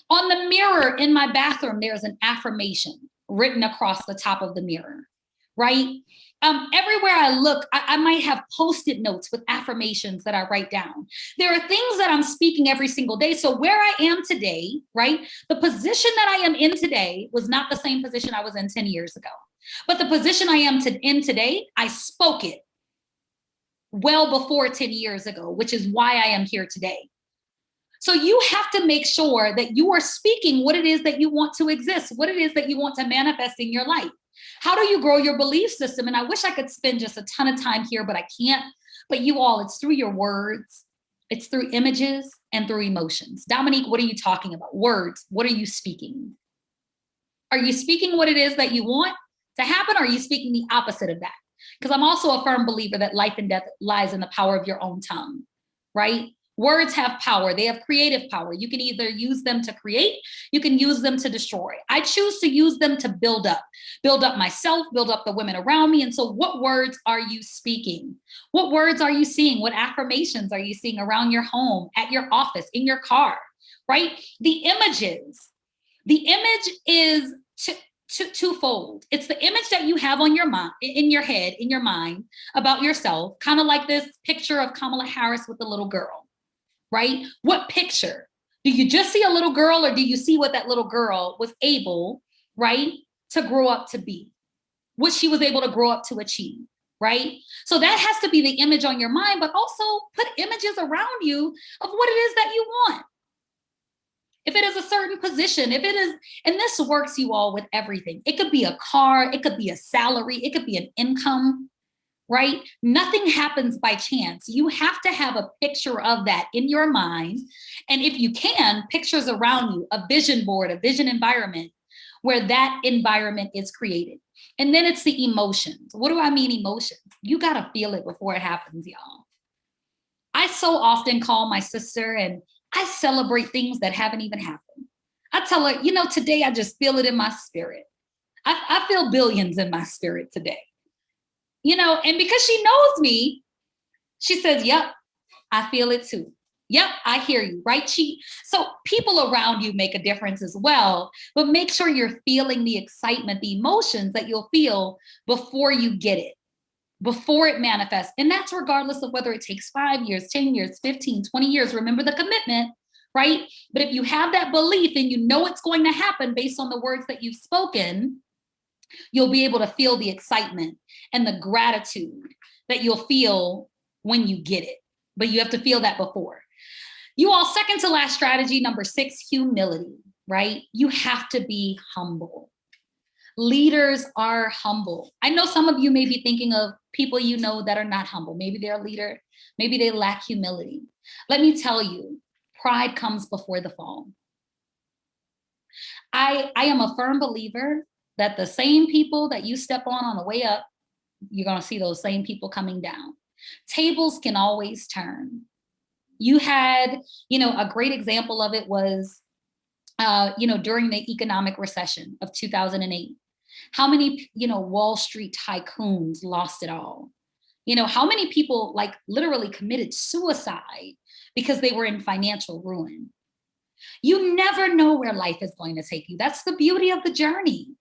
On the mirror in my bathroom, there's an affirmation written across the top of the mirror, right? Everywhere I look, I might have Post-it notes with affirmations that I write down. There are things that I'm speaking every single day. So where I am today, right? The position that I am in today was not the same position I was in 10 years ago. But the position I am in today, I spoke it well before 10 years ago, which is why I am here today. So you have to make sure that you are speaking what it is that you want to exist, what it is that you want to manifest in your life. How do you grow your belief system? And I wish I could spend just a ton of time here, but I can't. But you all, it's through your words, it's through images and through emotions. Dominique, what are you talking about? Words, what are you speaking? Are you speaking what it is that you want to happen? Or are you speaking the opposite of that? Because I'm also a firm believer that life and death lies in the power of your own tongue, right? Words have power. They have creative power. You can either use them to create, you can use them to destroy. I choose to use them to build up myself, build up the women around me. And so what words are you speaking? What words are you seeing? What affirmations are you seeing around your home, at your office, in your car, right? The images. The image is twofold. It's the image that you have on your mind, in your head, in your mind about yourself, kind of like this picture of Kamala Harris with the little girl. Right? What picture? Do you just see a little girl or do you see what that little girl was able, right, to grow up to be? What she was able to grow up to achieve, right? So that has to be the image on your mind, but also put images around you of what it is that you want. If it is a certain position, if it is, and this works you all with everything. It could be a car, it could be a salary, it could be an income, right? Nothing happens by chance. You have to have a picture of that in your mind. And if you can, pictures around you, a vision board, a vision environment where that environment is created. And then it's the emotions. What do I mean emotions? You got to feel it before it happens, y'all. I so often call my sister and I celebrate things that haven't even happened. I tell her, you know, today I just feel it in my spirit. I feel billions in my spirit today. You know, and because she knows me, she says, yep, I feel it too. Yep, I hear you, right? So people around you make a difference as well, but make sure you're feeling the excitement, the emotions that you'll feel before you get it, before it manifests. And that's regardless of whether it takes 5 years, 10 years, 15, 20 years. Remember the commitment, right? But if you have that belief and you know it's going to happen based on the words that you've spoken, you'll be able to feel the excitement and the gratitude that you'll feel when you get it. But you have to feel that before. You all, second to last strategy, number 6, humility, right? You have to be humble. Leaders are humble. I know some of you may be thinking of people you know that are not humble. Maybe they're a leader. Maybe they lack humility. Let me tell you, pride comes before the fall. I am a firm believer that the same people that you step on the way up, you're going to see those same people coming down. Tables can always turn. You had, a great example of it was, during the economic recession of 2008. How many, Wall Street tycoons lost it all? How many people like literally committed suicide because they were in financial ruin? You never know where life is going to take you. That's the beauty of the journey.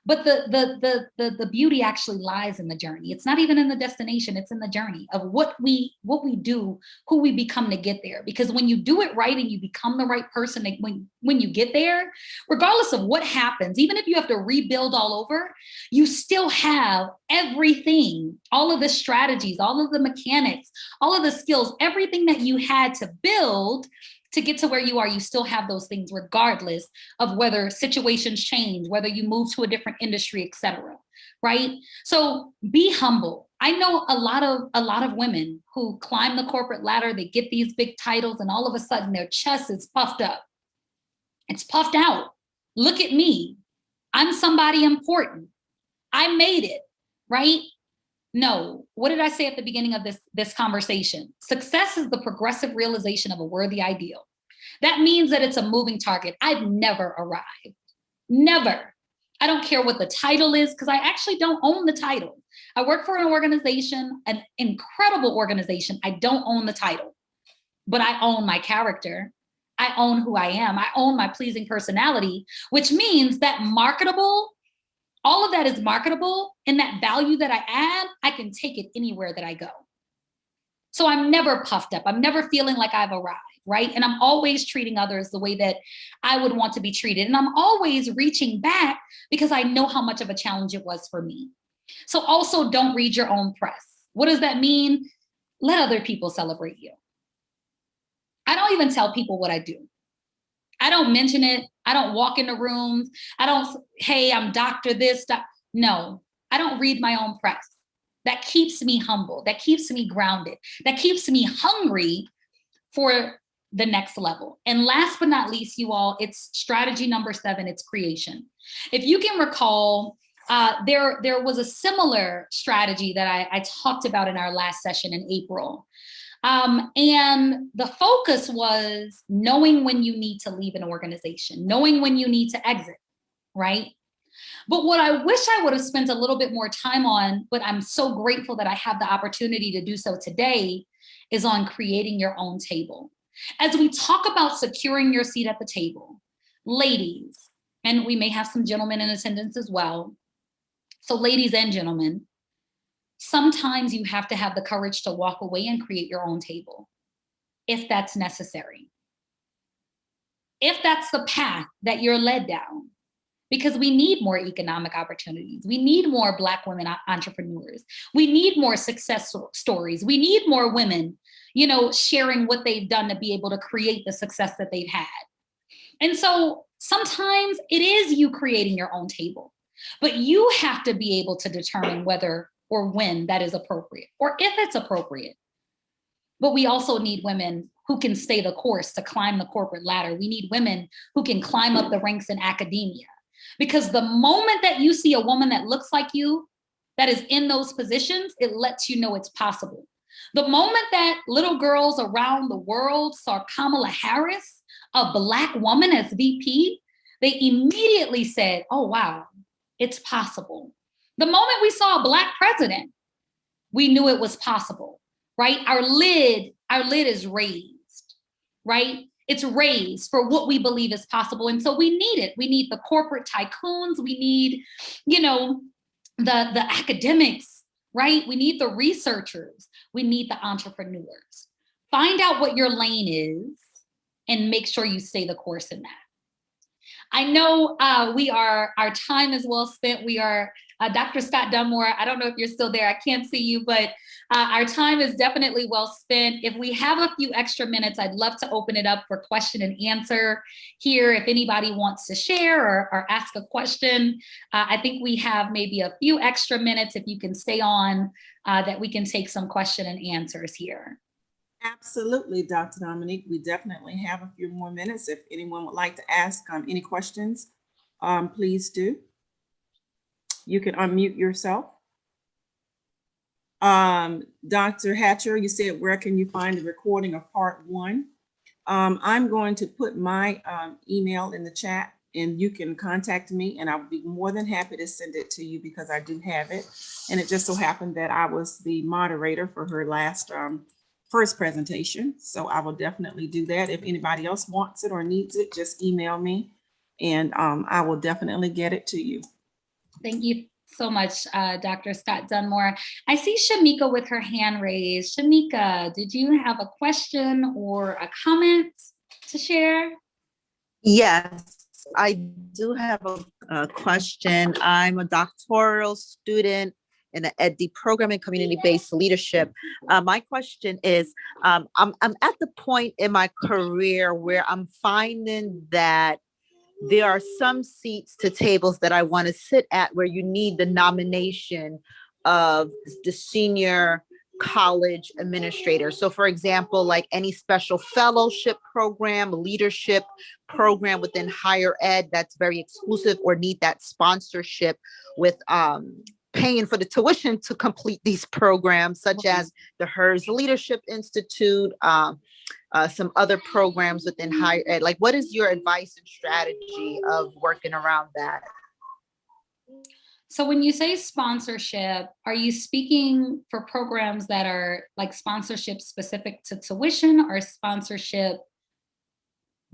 But the beauty actually lies in the journey. It's not even in the destination, it's in the journey of what we do, who we become to get there. Because when you do it right and you become the right person, when you get there, regardless of what happens, even if you have to rebuild all over, you still have everything, all of the strategies, all of the mechanics, all of the skills, everything that you had to build to get to where you are. You still have those things regardless of whether situations change, whether you move to a different industry, etc. Right? So be humble. I know a lot of women who climb the corporate ladder, they get these big titles, and all of a sudden their chest is puffed up. It's puffed out. Look at me. I'm somebody important. I made it, right? No. What did I say at the beginning of this conversation? Success is the progressive realization of a worthy ideal. That means that it's a moving target. I've never arrived. Never. I don't care what the title is, because I actually don't own the title. I work for an organization, an incredible organization. I don't own the title, but I own my character. I own who I am. I own my pleasing personality, which means that marketable, all of that is marketable, and that value that I add, I can take it anywhere that I go. So I'm never puffed up. I'm never feeling like I've arrived, right? And I'm always treating others the way that I would want to be treated. And I'm always reaching back because I know how much of a challenge it was for me. So also don't read your own press. What does that mean? Let other people celebrate you. I don't even tell people what I do. I don't mention it. I don't walk into rooms. I don't, hey, I'm Dr. this. No, I don't read my own press. That keeps me humble. That keeps me grounded. That keeps me hungry for the next level. And last but not least, you all, it's strategy number 7, it's creation. If you can recall, there was a similar strategy that I talked about in our last session in April. And the focus was knowing when you need to leave an organization, knowing when you need to exit, right? But what I wish I would have spent a little bit more time on, but I'm so grateful that I have the opportunity to do so today, is on creating your own table. As we talk about securing your seat at the table, ladies, and we may have some gentlemen in attendance as well. So ladies and gentlemen, sometimes you have to have the courage to walk away and create your own table, if that's necessary. If that's the path that you're led down, because we need more economic opportunities. We need more Black women entrepreneurs. We need more success stories. We need more women, sharing what they've done to be able to create the success that they've had. And so sometimes it is you creating your own table, but you have to be able to determine whether or when that is appropriate, or if it's appropriate. But we also need women who can stay the course to climb the corporate ladder. We need women who can climb up the ranks in academia. Because the moment that you see a woman that looks like you, that is in those positions, it lets you know it's possible. The moment that little girls around the world saw Kamala Harris, a Black woman, as VP, they immediately said, oh, wow, it's possible. The moment we saw a Black president, we knew it was possible, right? Our lid is raised. right? It's raised for what we believe is possible. And so we need it. We need the corporate tycoons. We need, you know, the academics, right? We need the researchers. We need the entrepreneurs. Find out what your lane is and make sure you stay the course in that. I know our time is well spent. We are, Dr. Scott Dunmore, I don't know if you're still there. I can't see you, but our time is definitely well spent. If we have a few extra minutes, I'd love to open it up for question and answer here. If anybody wants to share or ask a question, I think we have maybe a few extra minutes if you can stay on, that we can take some question and answers here. Absolutely, Dr. Dominique. We definitely have a few more minutes. If anyone would like to ask any questions, please do. You can unmute yourself. Dr. Hatcher, you said, where can you find the recording of part 1? I'm going to put my email in the chat, and you can contact me, and I would be more than happy to send it to you because I do have it. And it just so happened that I was the moderator for her last first presentation. So I will definitely do that. If anybody else wants it or needs it, just email me, and I will definitely get it to you. Thank you so much, Dr. Scott Dunmore. I see Shamika with her hand raised. Shamika, did you have a question or a comment to share? Yes, I do have a question. I'm a doctoral student in the EdD program in community-based leadership. My question is, I'm at the point in my career where I'm finding that there are some seats to tables that I want to sit at where you need the nomination of the senior college administrator. So for example, like any special fellowship program, leadership program within higher ed that's very exclusive or need that sponsorship with paying for the tuition to complete these programs, such as the HERS Leadership Institute, some other programs within higher ed. Like, what is your advice and strategy of working around that? So when you say sponsorship, are you speaking for programs that are like sponsorship specific to tuition, or sponsorship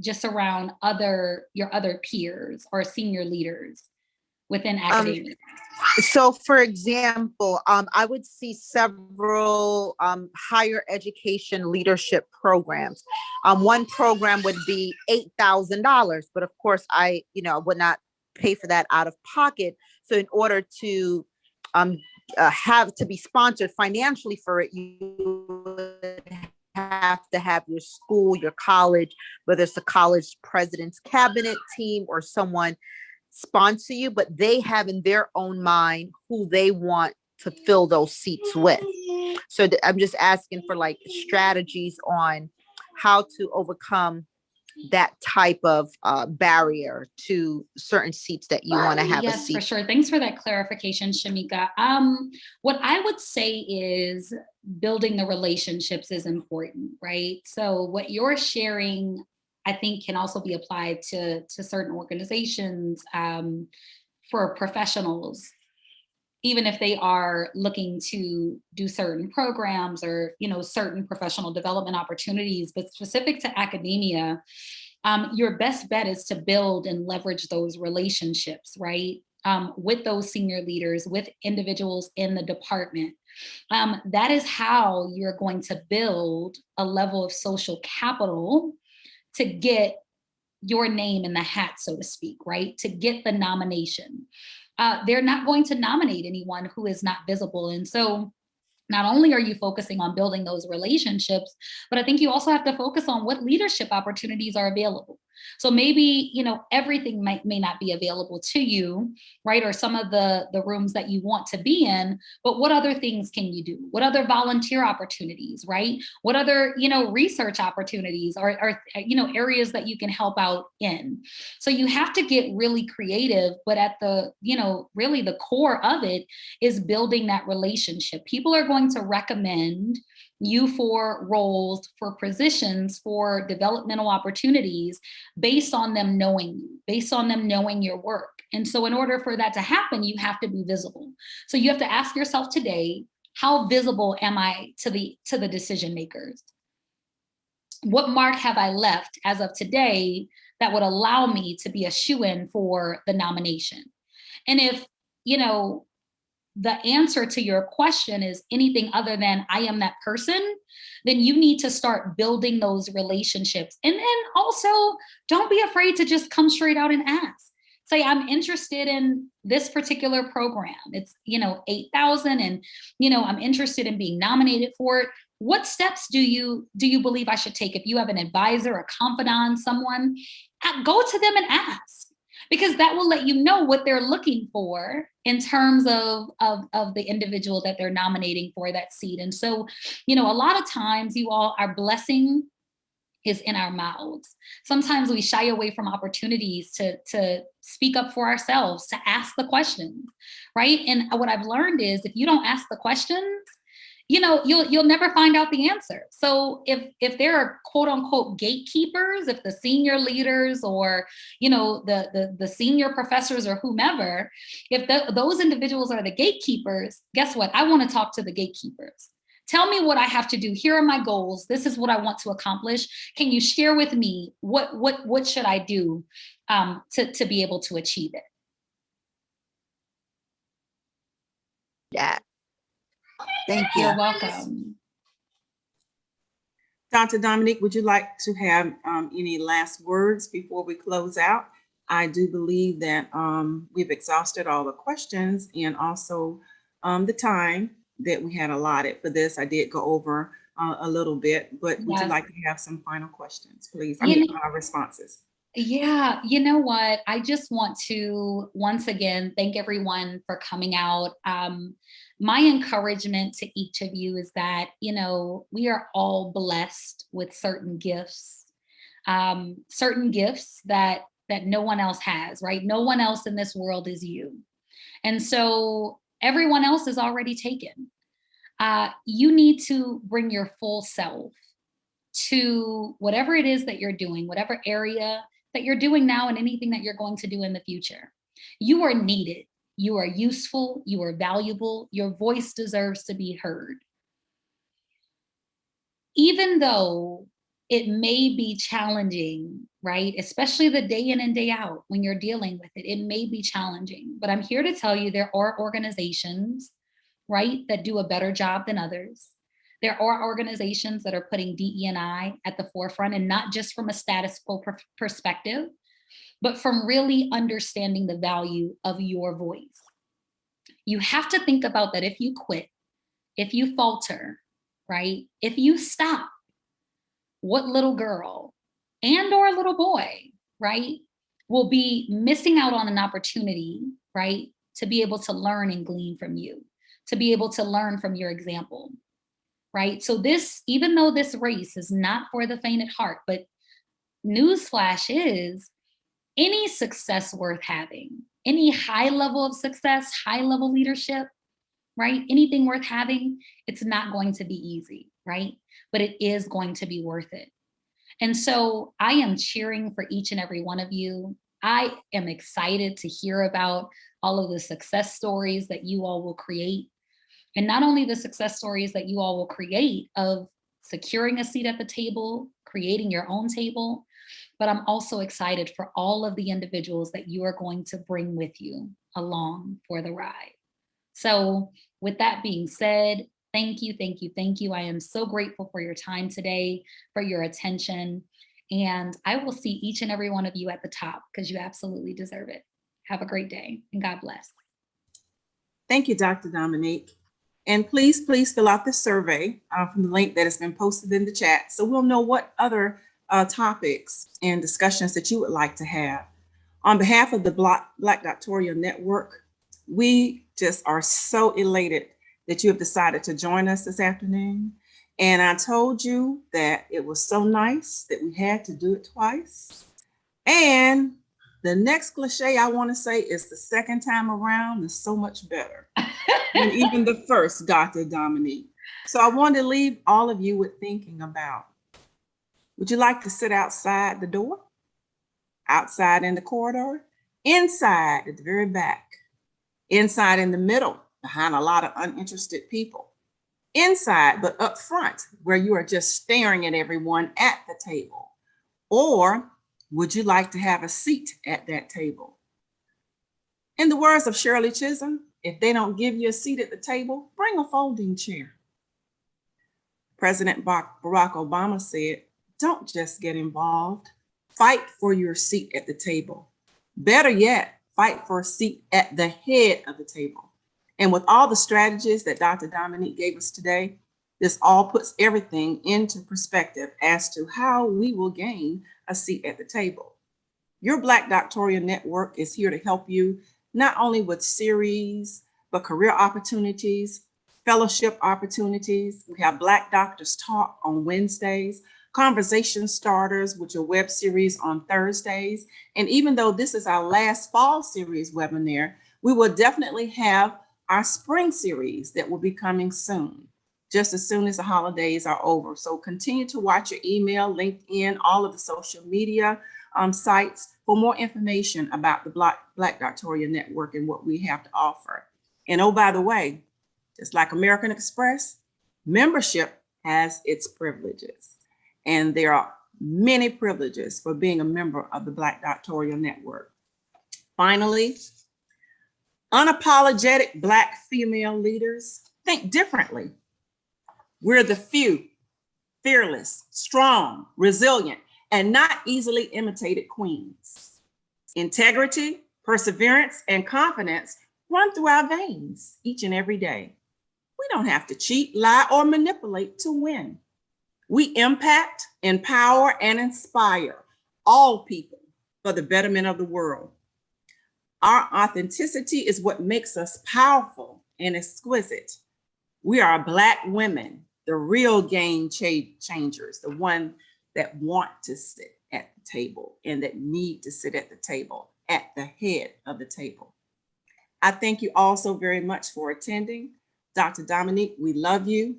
just around your other peers or senior leaders within academia? So for example, I would see several higher education leadership programs. One program would be $8,000, but of course I would not pay for that out of pocket. So in order to have to be sponsored financially for it, you would have to have your school, your college, whether it's the college president's cabinet team or someone sponsor you, but they have in their own mind who they want to fill those seats with. So I'm just asking for like strategies on how to overcome that type of barrier to certain seats that you want to have a seat. Yes, for sure. Thanks for that clarification, Shamika. What I would say is building the relationships is important, right? So what you're sharing, I think, can also be applied to certain organizations, for professionals, even if they are looking to do certain programs or certain professional development opportunities. But specific to academia, your best bet is to build and leverage those relationships, right? With those senior leaders, with individuals in the department. That is how you're going to build a level of social capital to get your name in the hat, so to speak, right? To get the nomination. They're not going to nominate anyone who is not visible. And so not only are you focusing on building those relationships, but I think you also have to focus on what leadership opportunities are available. So maybe, everything may not be available to you, right? Or some of the rooms that you want to be in, but what other things can you do? What other volunteer opportunities, right? What other, research opportunities or areas that you can help out in? So you have to get really creative, but at the, really the core of it is building that relationship. People are going to recommend you for roles, for positions, for developmental opportunities based on them knowing you, based on them knowing your work. And so in order for that to happen, you have to be visible. So you have to ask yourself today, how visible am I to the decision makers? what mark have I left as of today that would allow me to be a shoo-in for the nomination? And if, you know, the answer to your question is anything other than I am that person, then you need to start building those relationships. And then also, don't be afraid to just come straight out and ask. Say, I'm interested in this particular program. It's, you know, 8,000 and, you know, I'm interested in being nominated for it. What steps do you believe I should take? If you have an advisor, a confidant, someone, go to them and ask, because that will let you know what they're looking for in terms of the individual that they're nominating for that seat. And so, you know, a lot of times you all, our blessing is in our mouths. Sometimes we shy away from opportunities to speak up for ourselves, to ask the questions, right? And what I've learned is if you don't ask the questions, you know, you'll never find out the answer. So if there are quote unquote gatekeepers, if the senior leaders or, you know, the senior professors or whomever, if those individuals are the gatekeepers, guess what? I want to talk to the gatekeepers. Tell me what I have to do. Here are my goals. This is what I want to accomplish. Can you share with me what should I do to be able to achieve it? Yeah. Thank you. You're welcome. Dr. Dominique, would you like to have any last words before we close out? I do believe that we've exhausted all the questions and also the time that we had allotted for this. I did go over a little bit, but would you like to have some final questions, please? Responses. Yeah, you know what? I just want to once again thank everyone for coming out. My encouragement to each of you is that, you know, we are all blessed with certain gifts that no one else has, right? No one else in this world is you. And so everyone else is already taken. You need to bring your full self to whatever it is that you're doing, whatever area that you're doing now and anything that you're going to do in the future. You are needed. You are useful. You are valuable. Your voice deserves to be heard. Even though it may be challenging, right? Especially the day in and day out when you're dealing with it, it may be challenging. But I'm here to tell you there are organizations, right, that do a better job than others. There are organizations that are putting DE&I at the forefront, and not just from a status quo perspective, but from really understanding the value of your voice. You have to think about that if you quit, if you falter, right? If you stop, what little girl and or little boy, right, will be missing out on an opportunity, right, to be able to learn and glean from you, to be able to learn from your example, right? So this, even though this race is not for the faint at heart, but newsflash is any success worth having, any high level of success, high level leadership, right? Anything worth having, it's not going to be easy, right? But it is going to be worth it. And so I am cheering for each and every one of you. I am excited to hear about all of the success stories that you all will create. And not only the success stories that you all will create of securing a seat at the table, creating your own table, but I'm also excited for all of the individuals that you are going to bring with you along for the ride. So with that being said, thank you, thank you, thank you. I am so grateful for your time today, for your attention. And I will see each and every one of you at the top because you absolutely deserve it. Have a great day and God bless. Thank you, Dr. Dominique. And please fill out the survey from the link that has been posted in the chat so we'll know what other topics and discussions that you would like to have. On behalf of the Black Doctoral Network, we just are so elated that you have decided to join us this afternoon. And I told you that it was so nice that we had to do it twice. And the next cliche I want to say is the second time around is so much better than even the first, Dr. Dominique. So I wanted to leave all of you with thinking about, would you like to sit outside the door, outside in the corridor, inside at the very back, inside in the middle, behind a lot of uninterested people, inside, but up front, where you are just staring at everyone at the table? Or would you like to have a seat at that table? In the words of Shirley Chisholm, if they don't give you a seat at the table, bring a folding chair. President Barack Obama said, don't just get involved, fight for your seat at the table. Better yet, fight for a seat at the head of the table. And with all the strategies that Dr. Dominique gave us today, this all puts everything into perspective as to how we will gain a seat at the table. Your Black Doctoral Network is here to help you not only with series, but career opportunities, fellowship opportunities. We have Black Doctors Talk on Wednesdays, Conversation Starters, which are web series on Thursdays. And even though this is our last fall series webinar, we will definitely have our spring series that will be coming soon, just as soon as the holidays are over. So continue to watch your email, LinkedIn, all of the social media sites for more information about the Black Doctoral Network and what we have to offer. And oh, by the way, just like American Express, membership has its privileges. And there are many privileges for being a member of the Black Doctoral Network. Finally, unapologetic Black female leaders think differently. We're the few, fearless, strong, resilient, and not easily imitated queens. Integrity, perseverance, and confidence run through our veins each and every day. We don't have to cheat, lie, or manipulate to win. We impact, empower, and inspire all people for the betterment of the world. Our authenticity is what makes us powerful and exquisite. We are Black women, the real game changers, the one that want to sit at the table and that need to sit at the table, at the head of the table. I thank you all so very much for attending. Dr. Dominique, we love you.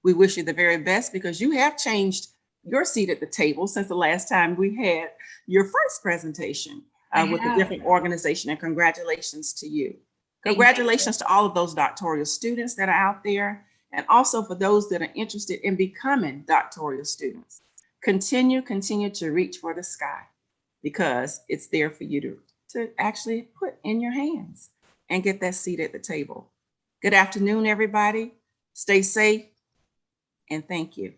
We wish you the very best because you have changed your seat at the table since the last time we had your first presentation with a different organization, and congratulations to you. Congratulations to all of those doctoral students that are out there, and also for those that are interested in becoming doctoral students. Continue to reach for the sky because it's there for you to actually put in your hands and get that seat at the table. Good afternoon, everybody. Stay safe and thank you.